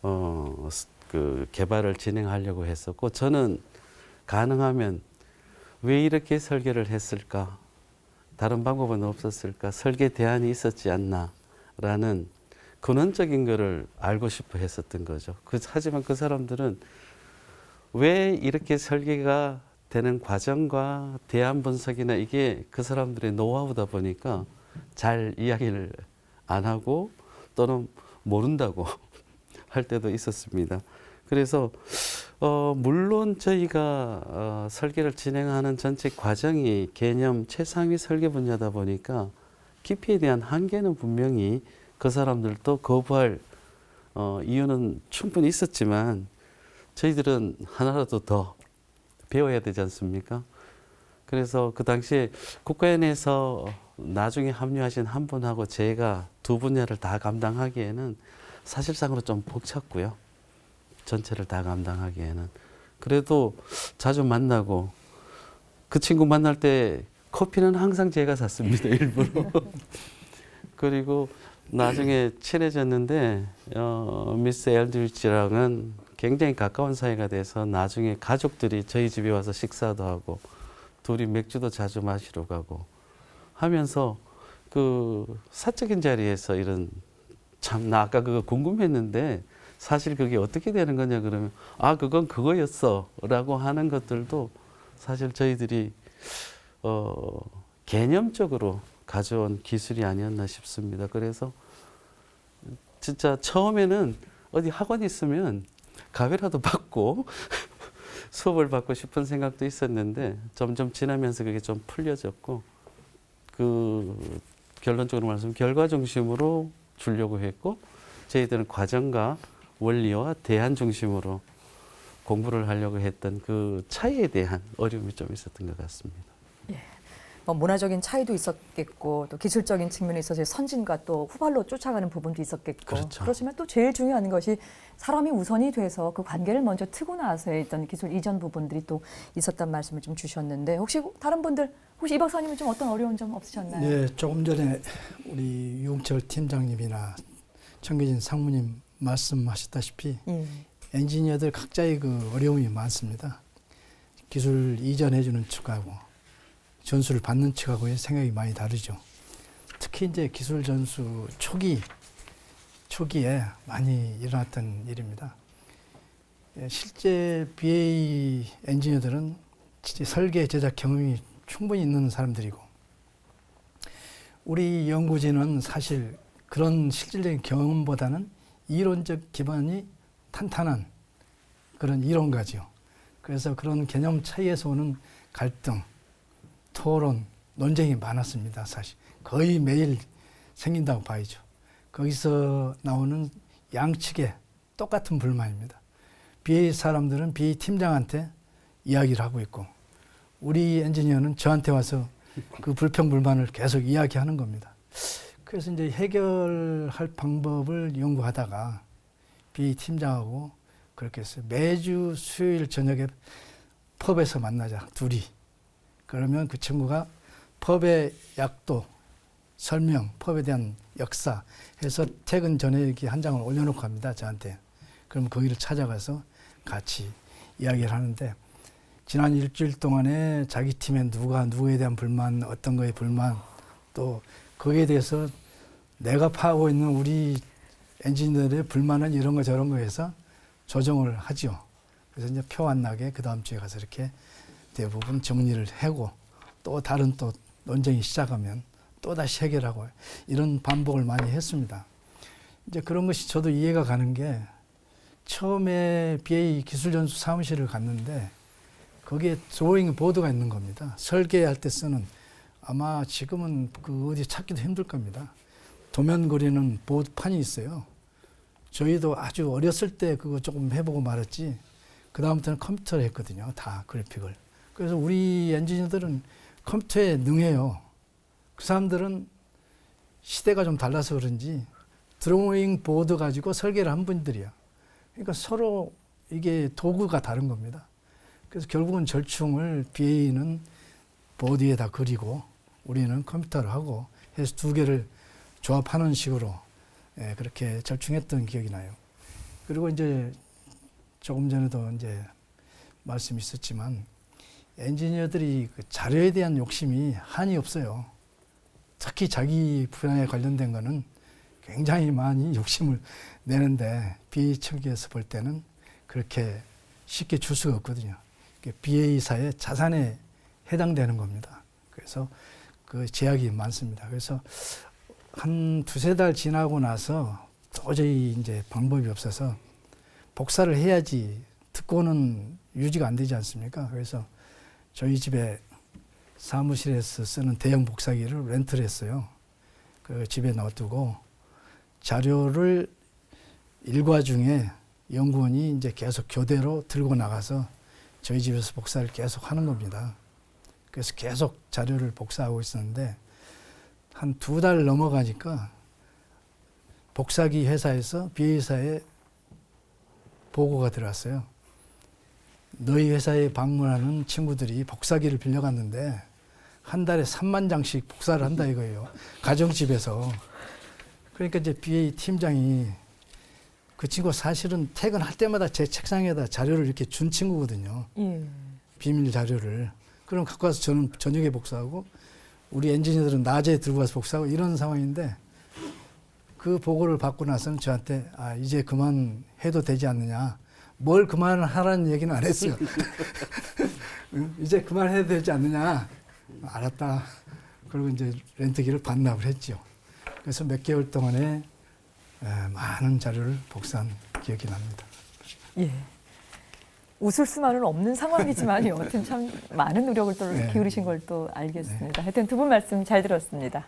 Speaker 8: 그 개발을 진행하려고 했었고 저는 가능하면 왜 이렇게 설계를 했을까? 다른 방법은 없었을까? 설계 대안이 있었지 않나라는 근원적인 거를 알고 싶어 했었던 거죠. 하지만 그 사람들은 왜 이렇게 설계가 되는 과정과 대안 분석이나 이게 그 사람들의 노하우다 보니까 잘 이야기를 안 하고 또는 모른다고 할 때도 있었습니다. 그래서 물론 저희가 설계를 진행하는 전체 과정이 개념 최상위 설계 분야다 보니까 깊이에 대한 한계는 분명히 그 사람들도 거부할 이유는 충분히 있었지만 저희들은 하나라도 더 배워야 되지 않습니까? 그래서 그 당시에 국가연에서 나중에 합류하신 한 분하고 제가 두 분야를 다 감당하기에는 사실상으로 좀 벅찼고요. 전체를 다 감당하기에는. 그래도 자주 만나고 그 친구 만날 때 커피는 항상 제가 샀습니다. 일부러. 그리고 나중에 친해졌는데 미스 엘드리치랑은 굉장히 가까운 사이가 돼서 나중에 가족들이 저희 집에 와서 식사도 하고 둘이 맥주도 자주 마시러 가고 하면서 그 사적인 자리에서 이런 참 나 아까 그거 궁금했는데 사실 그게 어떻게 되는 거냐 그러면 아 그건 그거였어 라고 하는 것들도 사실 저희들이 개념적으로 가져온 기술이 아니었나 싶습니다. 그래서 진짜 처음에는 어디 학원 있으면 가위라도 받고 수업을 받고 싶은 생각도 있었는데 점점 지나면서 그게 좀 풀려졌고 그 결론적으로 말하면 결과 중심으로 주려고 했고 저희들은 과정과 원리와 대안 중심으로 공부를 하려고 했던 그 차이에 대한 어려움이 좀 있었던 것 같습니다.
Speaker 7: 예. 뭐 문화적인 차이도 있었겠고 또 기술적인 측면에 있어서 선진과 또 후발로 쫓아가는 부분도 있었겠고
Speaker 8: 그렇죠.
Speaker 7: 그렇지만 또 제일 중요한 것이 사람이 우선이 돼서 그 관계를 먼저 트고 나서의 있던 기술 이전 부분들이 또 있었단 말씀을 좀 주셨는데 혹시 다른 분들 혹시 이 박사님은 좀 어떤 어려운 점 없으셨나요?
Speaker 4: 네, 조금 전에 우리 유홍철 팀장님이나 정규진 상무님 말씀하셨다시피 엔지니어들 각자의 그 어려움이 많습니다. 기술 이전해주는 측하고 전수를 받는 측하고의 생각이 많이 다르죠. 특히 이제 기술 전수 초기 초기에 많이 일어났던 일입니다. 실제 BA 엔지니어들은 진짜 설계 제작 경험이 충분히 있는 사람들이고, 우리 연구진은 사실 그런 실질적인 경험보다는 이론적 기반이 탄탄한 그런 이론가죠. 그래서 그런 개념 차이에서 오는 갈등, 토론, 논쟁이 많았습니다. 사실 거의 매일 생긴다고 봐야죠. 거기서 나오는 양측의 똑같은 불만입니다. BA 사람들은 BA 팀장한테 이야기를 하고 있고, 우리 엔지니어는 저한테 와서 그 불평 불만을 계속 이야기하는 겁니다. 그래서 이제 해결할 방법을 연구하다가 BA 팀장하고 그렇게 했어요. 매주 수요일 저녁에 펍에서 만나자, 둘이. 그러면 그 친구가 펍의 약도, 설명, 펍에 대한 역사 해서 퇴근 전에 이렇게 한 장을 올려놓고 갑니다, 저한테. 그럼 거기를 찾아가서 같이 이야기를 하는데, 지난 일주일 동안에 자기 팀에 누가 누구에 대한 불만, 어떤 거에 불만, 또 거기에 대해서 내가 파악하고 있는 우리 엔지니어들의 불만은 이런 거 저런 거 해서 조정을 하죠. 그래서 이제 표 안 나게 그 다음 주에 가서 이렇게 대부분 정리를 하고, 또 다른 또 논쟁이 시작하면 또 다시 해결하고, 이런 반복을 많이 했습니다. 이제 그런 것이 저도 이해가 가는 게, 처음에 BA 기술전수 사무실을 갔는데 거기에 드로잉 보드가 있는 겁니다. 설계할 때 쓰는. 아마 지금은 그 어디 찾기도 힘들 겁니다. 도면 그리는 보드판이 있어요. 저희도 아주 어렸을 때 그거 조금 해보고 말았지, 그 다음부터는 컴퓨터로 했거든요, 다 그래픽을. 그래서 우리 엔지니어들은 컴퓨터에 능해요. 그 사람들은 시대가 좀 달라서 그런지 드로잉 보드 가지고 설계를 한 분들이야. 그러니까 서로 이게 도구가 다른 겁니다. 그래서 결국은 절충을 BA는 보드에다 그리고 우리는 컴퓨터를 하고 해서 두 개를 조합하는 식으로 그렇게 절충했던 기억이 나요. 그리고 이제 조금 전에도 이제 말씀이 있었지만, 엔지니어들이 그 자료에 대한 욕심이 한이 없어요. 특히 자기 분야에 관련된 거는 굉장히 많이 욕심을 내는데, BA 측에서 볼 때는 그렇게 쉽게 줄 수가 없거든요. BA사의 자산에 해당되는 겁니다. 그래서 그 제약이 많습니다. 그래서 한 두세 달 지나고 나서 도저히 이제 방법이 없어서 복사를 해야지 듣고는 유지가 안 되지 않습니까? 그래서 저희 집에 사무실에서 쓰는 대형 복사기를 렌트를 했어요. 그 집에 놔두고 자료를 일과 중에 연구원이 이제 계속 교대로 들고 나가서 저희 집에서 복사를 계속 하는 겁니다. 그래서 계속 자료를 복사하고 있었는데, 한 2달 넘어가니까 복사기 회사에서 BA사에 보고가 들어왔어요. 너희 회사에 방문하는 친구들이 복사기를 빌려갔는데 한 달에 3만 장씩 복사를 한다 이거예요. 가정집에서. 그러니까 이제 BA 팀장이, 그 친구가 사실은 퇴근할 때마다 제 책상에다 자료를 이렇게 준 친구거든요. 비밀 자료를. 그럼 갖고 와서 저는 저녁에 복사하고, 우리 엔지니어들은 낮에 들고 와서 복사하고, 이런 상황인데, 그 보고를 받고 나서는 저한테 이제 그만해도 되지 않느냐. 뭘 그만하라는 얘기는 안 했어요. 이제 그만해도 되지 않느냐. 알았다. 그리고 이제 렌트기를 반납을 했죠. 그래서 몇 개월 동안에 많은 자료를 복사한 기억이 납니다.
Speaker 7: 예. 웃을 수만은 없는 상황이지만 여하튼 참 많은 노력을 또 기울이신 걸 또 알겠습니다. 하여튼 두 분 말씀 잘 들었습니다.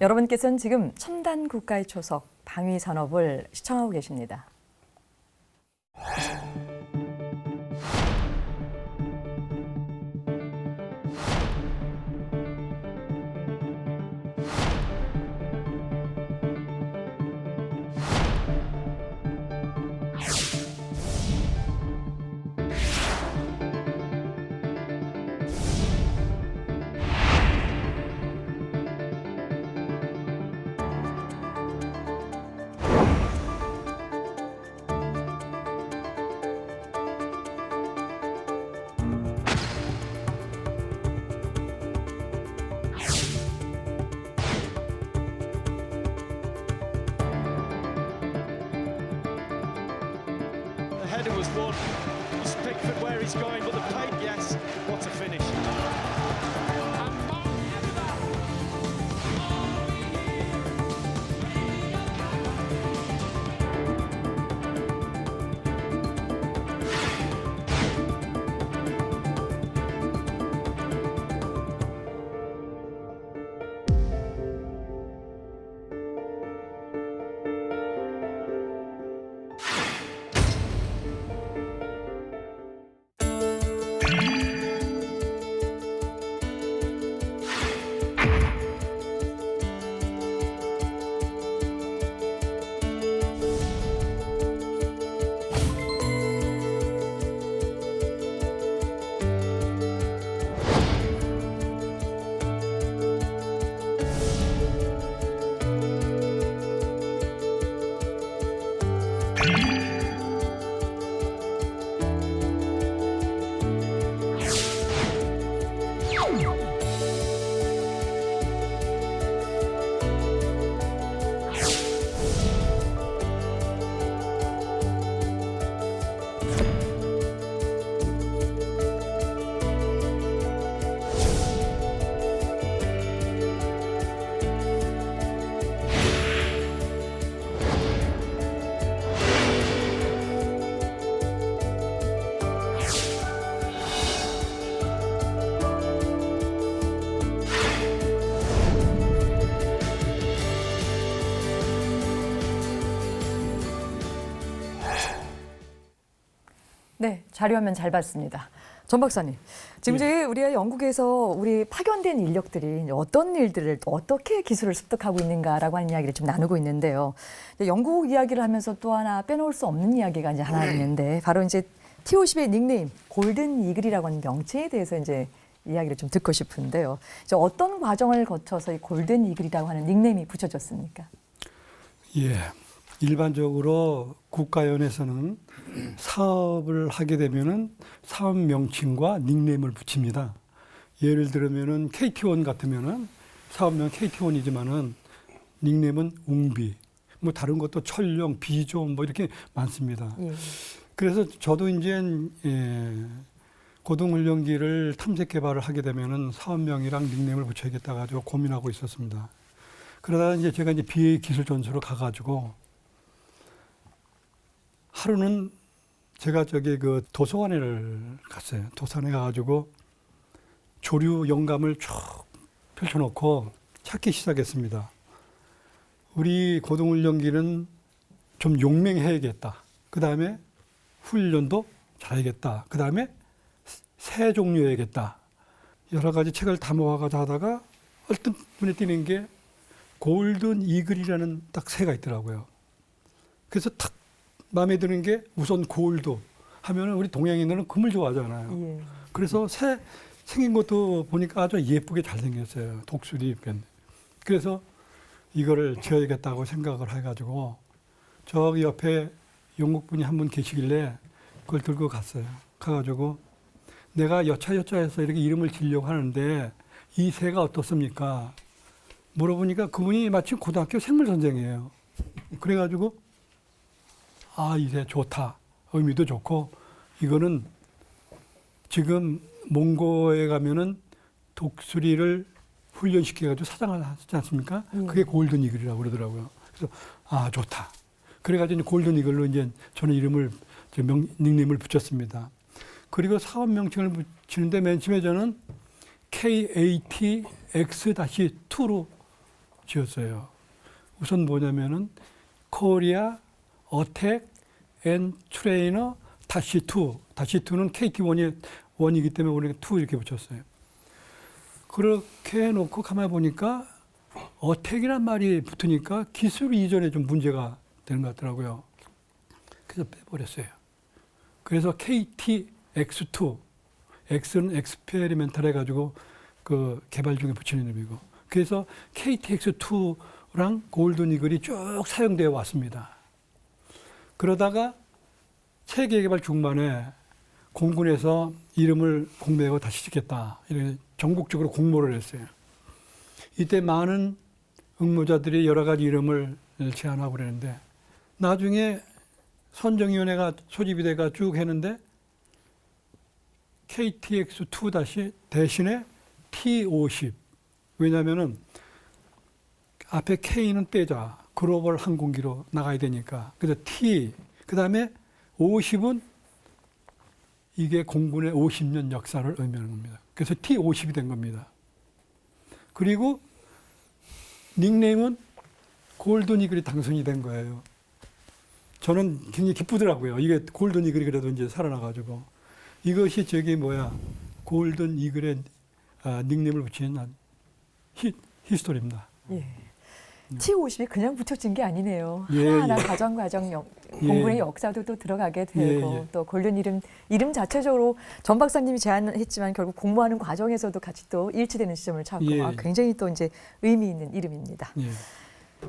Speaker 7: 여러분께서는 지금 첨단 국가의 초석 방위 산업을 시청하고 계십니다.
Speaker 10: header was one. It's Pickford where he's going, but the paint, yes, what a finish.
Speaker 7: 네, 자료화면 잘 봤습니다. 전 박사님, 지금 이제 우리가 영국에서 우리 파견된 인력들이 이제 어떤 일들을 또 어떻게 기술을 습득하고 있는가라고 하는 이야기를 좀 나누고 있는데요. 이제 영국 이야기를 하면서 또 하나 빼놓을 수 없는 이야기가 이제 하나 있는데 바로 이제 T50의 닉네임 골든 이글이라고 하는 명칭에 대해서 이제 이야기를 좀 듣고 싶은데요. 이제 어떤 과정을 거쳐서 이 골든 이글이라고 하는 닉네임이 붙여졌습니까?
Speaker 3: 예. 일반적으로 국가연에서는 사업을 하게 되면은 사업 명칭과 닉네임을 붙입니다. 예를 들면은 KT1 같으면은 사업명 KT1이지만은 닉네임은 웅비, 뭐 다른 것도 철룡, 비존 뭐 이렇게 많습니다.
Speaker 7: 예.
Speaker 3: 그래서 저도 이제 고등훈련기를 탐색 개발을 하게 되면은 사업명이랑 닉네임을 붙여야겠다 가지고 고민하고 있었습니다. 그러다가 이제 제가 이제 BA 기술 전수로 가가지고 하루는 제가 저기 그 도서관을 갔어요. 도서관에 가가지고 조류 영감을 쭉 펼쳐놓고 찾기 시작했습니다. 우리 고등훈련기는 좀 용맹해야겠다. 그 다음에 훈련도 잘해야겠다. 그 다음에 새 종류해야겠다. 여러 가지 책을 다 모아가지고 하다가 얼뜻 눈에 띄는 게 골든 이글이라는 딱 새가 있더라고요. 그래서 탁 마음에 드는 게 우선 골드 하면은 우리 동양인들은 금을 좋아하잖아요.
Speaker 7: 예.
Speaker 3: 그래서 새 생긴 것도 보니까 아주 예쁘게 잘생겼어요. 독수리 입겠네. 그래서 이거를 지어야겠다고 생각을 해가지고 저기 옆에 영국분이 한 분 계시길래 그걸 들고 갔어요. 가가지고 내가 여차여차해서 이렇게 이름을 지으려고 하는데 이 새가 어떻습니까? 물어보니까 그분이 마침 고등학교 생물선생이에요. 그래가지고 아, 이 새 좋다. 의미도 좋고 이거는 지금 몽고에 가면은 독수리를 훈련시켜가지고 사장을 하지 않습니까? 그게 골든 이글이라고 그러더라고요. 그래서 아, 좋다. 그래가지고 골든 이글로 이제 저는 이름을 닉네임을 붙였습니다. 그리고 사업 명칭을 붙이는데 맨 처음에 저는 KATX-2로 지었어요. 우선 뭐냐면은 코리아 어택 앤 트레이너 -2. -2는 KT1이기 때문에 우리가 2 이렇게 붙였어요. 그렇게 해놓고 가만히 보니까 어택이란 말이 붙으니까 기술 이전에 좀 문제가 되는 것 같더라고요. 그래서 빼버렸어요. 그래서 KTX2, X는 엑스페리멘탈 해가지고 그 개발 중에 붙이는 이름이고, 그래서 KTX2랑 골든 이글이 쭉 사용되어 왔습니다. 그러다가 세계 개발 중반에 공군에서 이름을 공매하고 다시 짓겠다, 이렇게 전국적으로 공모를 했어요. 이때 많은 응모자들이 여러 가지 이름을 제안하고 그랬는데 나중에 선정위원회가 소집이 돼가 쭉 했는데 KTX2 대신에 T50. 왜냐면은 앞에 K는 빼자. 글로벌 항공기로 나가야 되니까. 그래서 T, 그 다음에 50은 이게 공군의 50년 역사를 의미하는 겁니다. 그래서 T50이 된 겁니다. 그리고 닉네임은 골든 이글이 당선이 된 거예요. 저는 굉장히 기쁘더라고요. 이게 골든 이글이 그래도 이제 살아나가지고. 이것이 골든 이글의 닉네임을 붙인 히스토리입니다.
Speaker 7: 예. T50이 그냥 붙여진 게 아니네요.
Speaker 3: 예,
Speaker 7: 하나하나
Speaker 3: 예.
Speaker 7: 과정 공군의 역사도 또 들어가게 되고 또 골든 이름 자체적으로 전 박사님이 제안했지만 결국 공모하는 과정에서도 같이 또 일치되는 시점을 찾고 굉장히 또 이제 의미 있는 이름입니다.
Speaker 3: 예.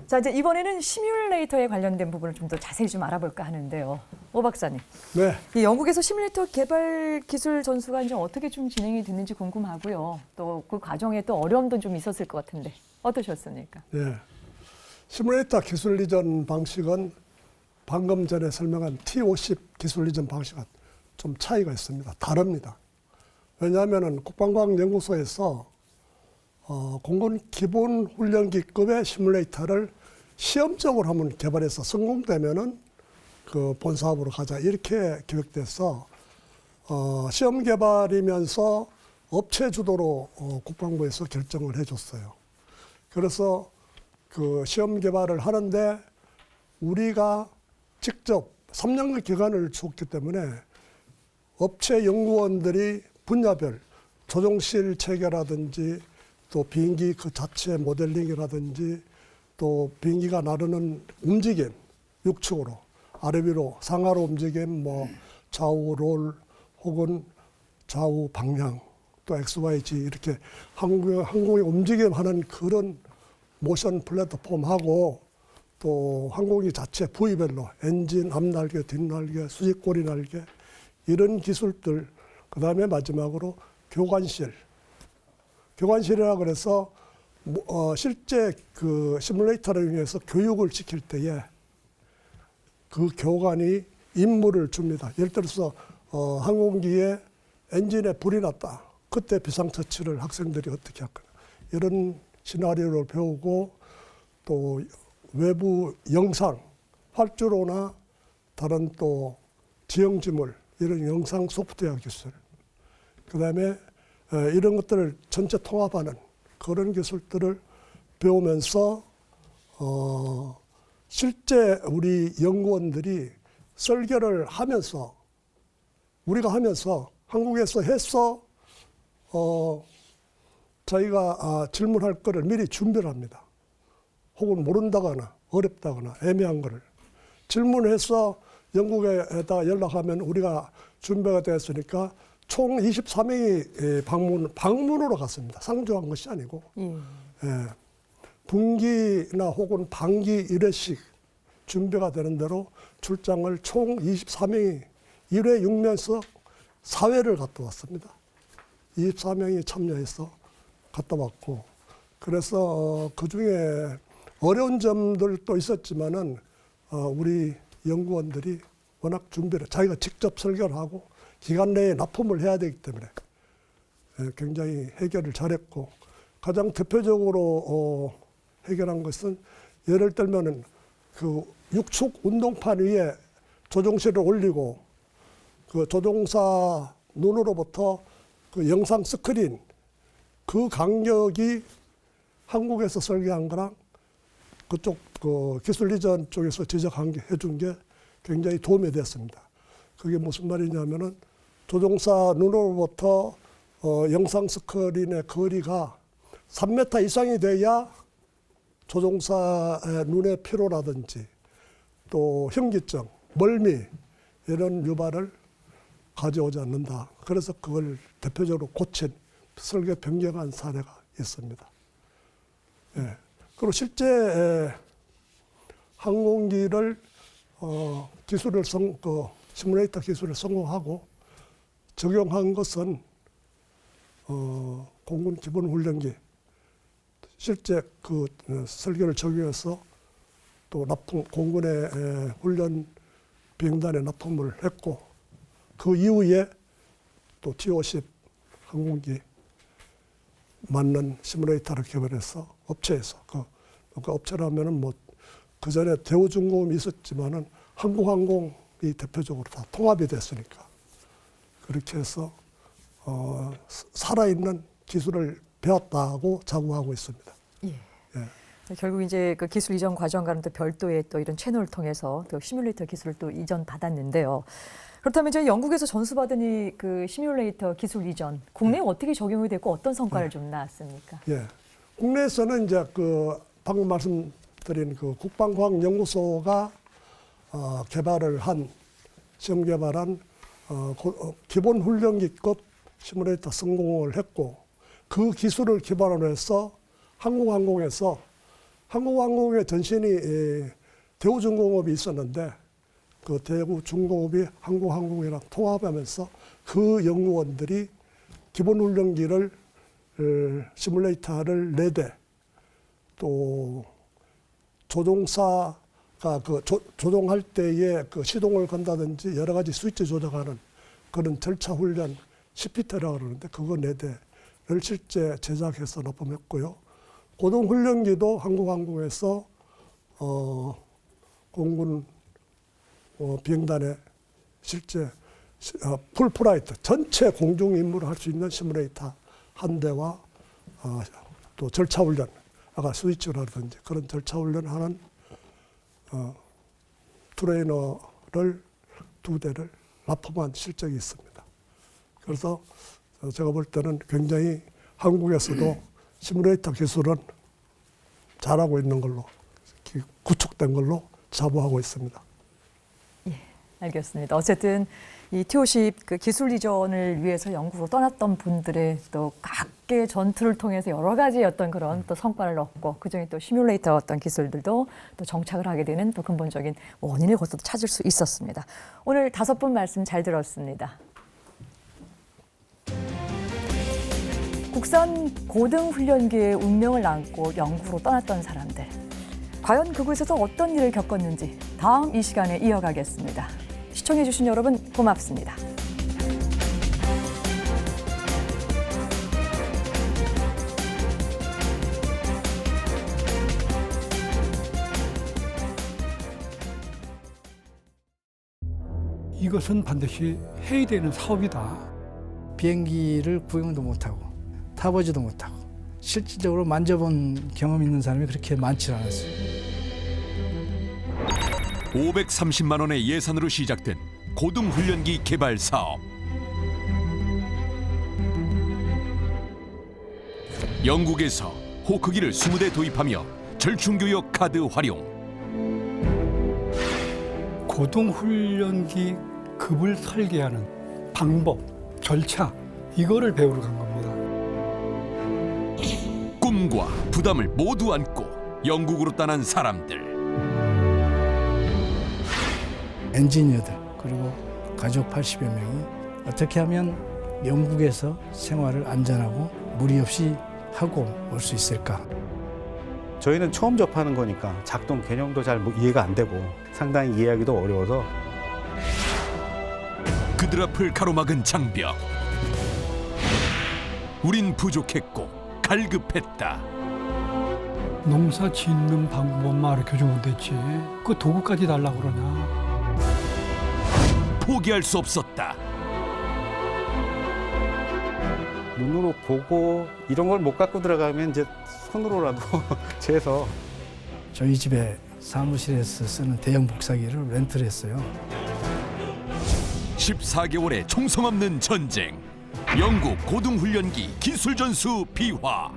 Speaker 7: 자, 이제 이번에는 시뮬레이터에 관련된 부분을 좀 더 자세히 좀 알아볼까 하는데요. 오 박사님.
Speaker 6: 네.
Speaker 7: 이 영국에서 시뮬레이터 개발 기술 전수가 이제 어떻게 좀 진행이 됐는지 궁금하고요. 또 그 과정에 또 어려움도 좀 있었을 것 같은데 어떠셨습니까?
Speaker 6: 네. 시뮬레이터 기술 이전 방식은 방금 전에 설명한 T50 기술 이전 방식은 좀 차이가 있습니다. 다릅니다. 왜냐하면 국방과학연구소에서 공군 기본 훈련기급의 시뮬레이터를 시험적으로 한번 개발해서 성공되면은 그 본사업으로 가자 이렇게 기획돼서 시험 개발이면서 업체 주도로 국방부에서 결정을 해줬어요. 그래서 그 시험 개발을 하는데 우리가 직접 3년간 기간을 줬기 때문에 업체 연구원들이 분야별 조종실 체계라든지 또 비행기 그 자체 모델링이라든지 또 비행기가 나르는 움직임 육축으로 아래 위로 상하로 움직임 뭐 좌우 롤 혹은 좌우 방향 또 XYZ 이렇게 항공의 움직임하는 그런 모션 플랫폼하고 또 항공기 자체 부위별로 엔진, 앞날개, 뒷날개, 수직고리 날개 이런 기술들 그다음에 마지막으로 교관실이라 그래서 실제 그 시뮬레이터를 이용해서 교육을 시킬 때에 그 교관이 임무를 줍니다. 예를 들어서 항공기에 엔진에 불이 났다. 그때 비상처치를 학생들이 어떻게 할 거냐. 이런 시나리오를 배우고 또 외부 영상, 활주로나 다른 또 지형지물 이런 영상 소프트웨어 기술 그다음에 이런 것들을 전체 통합하는 그런 기술들을 배우면서 실제 우리 연구원들이 설계를 하면서 우리가 하면서 한국에서 해서 저희가 질문할 거를 미리 준비를 합니다. 혹은 모른다거나 어렵다거나 애매한 거를 질문해서 영국에다 연락하면 우리가 준비가 됐으니까 총 24명이 방문으로 갔습니다. 상주한 것이 아니고 예. 분기나 혹은 반기 1회씩 준비가 되는 대로 출장을 총 24명이 1회 6면서 4회를 갔다 왔습니다. 24명이 참여해서 갔다 왔고 그래서 그중에 어려운 점들도 있었지만은 우리 연구원들이 워낙 준비를 자기가 직접 설계를 하고 기간 내에 납품을 해야 되기 때문에 굉장히 해결을 잘했고 가장 대표적으로 해결한 것은 예를 들면은 그 육축 운동판 위에 조종실을 올리고 그 조종사 눈으로부터 그 영상 스크린 그 간격이 한국에서 설계한 거랑 그쪽 그 기술 이전 쪽에서 해준 게 굉장히 도움이 됐습니다. 그게 무슨 말이냐면은 조종사 눈으로부터 영상 스크린의 거리가 3m 이상이 돼야 조종사의 눈의 피로라든지 또 현기증, 멀미 이런 유발을 가져오지 않는다. 그래서 그걸 대표적으로 고친 설계 변경한 사례가 있습니다. 예. 그리고 실제 항공기를 기술을 시뮬레이터 기술을 성공하고 적용한 것은 공군 기본 훈련기 실제 그 설계를 적용해서 또 납품 공군의 훈련 비행단에 납품을 했고 그 이후에 또 T-50 항공기 맞는 시뮬레이터를 개발해서 업체에서 그 업체라면은 뭐 그 전에 대우중공업이 있었지만은 한국항공이 대표적으로 다 통합이 됐으니까 그렇게 해서 살아있는 기술을 배웠다고 자부하고 있습니다.
Speaker 7: 예. 결국 이제 그 기술 이전 과정과는 또 별도의 또 이런 채널을 통해서 또 시뮬레이터 기술을 또 이전 받았는데요. 그렇다면 저희 영국에서 전수받은 이 그 시뮬레이터 기술 이전 국내에 어떻게 적용이 됐고 어떤 성과를 좀 낳았습니까?
Speaker 6: 예. 국내에서는 이제 그 방금 말씀드린 그 국방과학연구소가 시험 개발한 기본 훈련기급 시뮬레이터 성공을 했고 그 기술을 기반으로 해서 한국항공의 전신이 대우중공업이 있었는데 그 대우중공업이 한국항공이랑 통합하면서 그 연구원들이 기본훈련기를 시뮬레이터를 4대 또 조종사가 그 조종할 때에 그 시동을 건다든지 여러 가지 스위치 조작하는 그런 절차 훈련 CPT라고 그러는데 그거 4대를 실제 제작해서 납품했고요. 고등훈련기도 한국항공에서 공군 비행단에 실제 풀플라이트 전체 공중 임무를 할 수 있는 시뮬레이터 한 대와 또 절차 훈련, 아까 스위치라든지 그런 절차 훈련하는 트레이너를 2대를 납품한 실적이 있습니다. 그래서 제가 볼 때는 굉장히 한국에서도 시뮬레이터 기술은 잘하고 있는 걸로 구축된 걸로 자부하고 있습니다.
Speaker 7: 예, 알겠습니다. 어쨌든 이 T-50 그 기술 이전을 위해서 영국으로 떠났던 분들의 또 각계 전투를 통해서 여러 가지 어떤 그런 또 성과를 얻고 그중에 또 시뮬레이터 어떤 기술들도 또 정착을 하게 되는 또 근본적인 원인을 거기서 찾을 수 있었습니다. 오늘 5분 말씀 잘 들었습니다. 국산 고등훈련기의 운명을 안고 영국으로 떠났던 사람들. 과연 그곳에서 어떤 일을 겪었는지 다음 이 시간에 이어가겠습니다. 시청해주신 여러분 고맙습니다.
Speaker 3: 이것은 반드시 해야 되는 사업이다.
Speaker 4: 비행기를 구경도 못하고 타보지도 못하고 실질적으로 만져본 경험 있는 사람이 그렇게 많지 않았어요.
Speaker 1: 530만 원의 예산으로 시작된 고등훈련기 개발 사업. 영국에서 호크기를 20대 도입하며 절충교역 카드 활용.
Speaker 3: 고등훈련기 급을 설계하는 방법, 절차 이거를 배우러 간 겁니다.
Speaker 1: 꿈과 부담을 모두 안고 영국으로 떠난 사람들.
Speaker 4: 엔지니어들 그리고 가족 80여 명이 어떻게 하면 영국에서 생활을 안전하고 무리 없이 하고 올 수 있을까?
Speaker 11: 저희는 처음 접하는 거니까 작동 개념도 잘 이해가 안 되고 상당히 이해하기도 어려워서
Speaker 1: 그들 앞을 가로막은 장벽. 우린 부족했고 갈급했다.
Speaker 3: 농사 짓는 방법만 가르쳐주면 됐지. 그 도구까지 달라고 그러냐.
Speaker 1: 포기할 수 없었다.
Speaker 11: 눈으로 보고 이런 걸 못 갖고 들어가면 이제 손으로라도 재서.
Speaker 4: 저희 집에 사무실에서 쓰는 대형 복사기를 렌트를 했어요.
Speaker 1: 14개월의 총성 없는 전쟁. 영국 고등훈련기 기술전수 비화.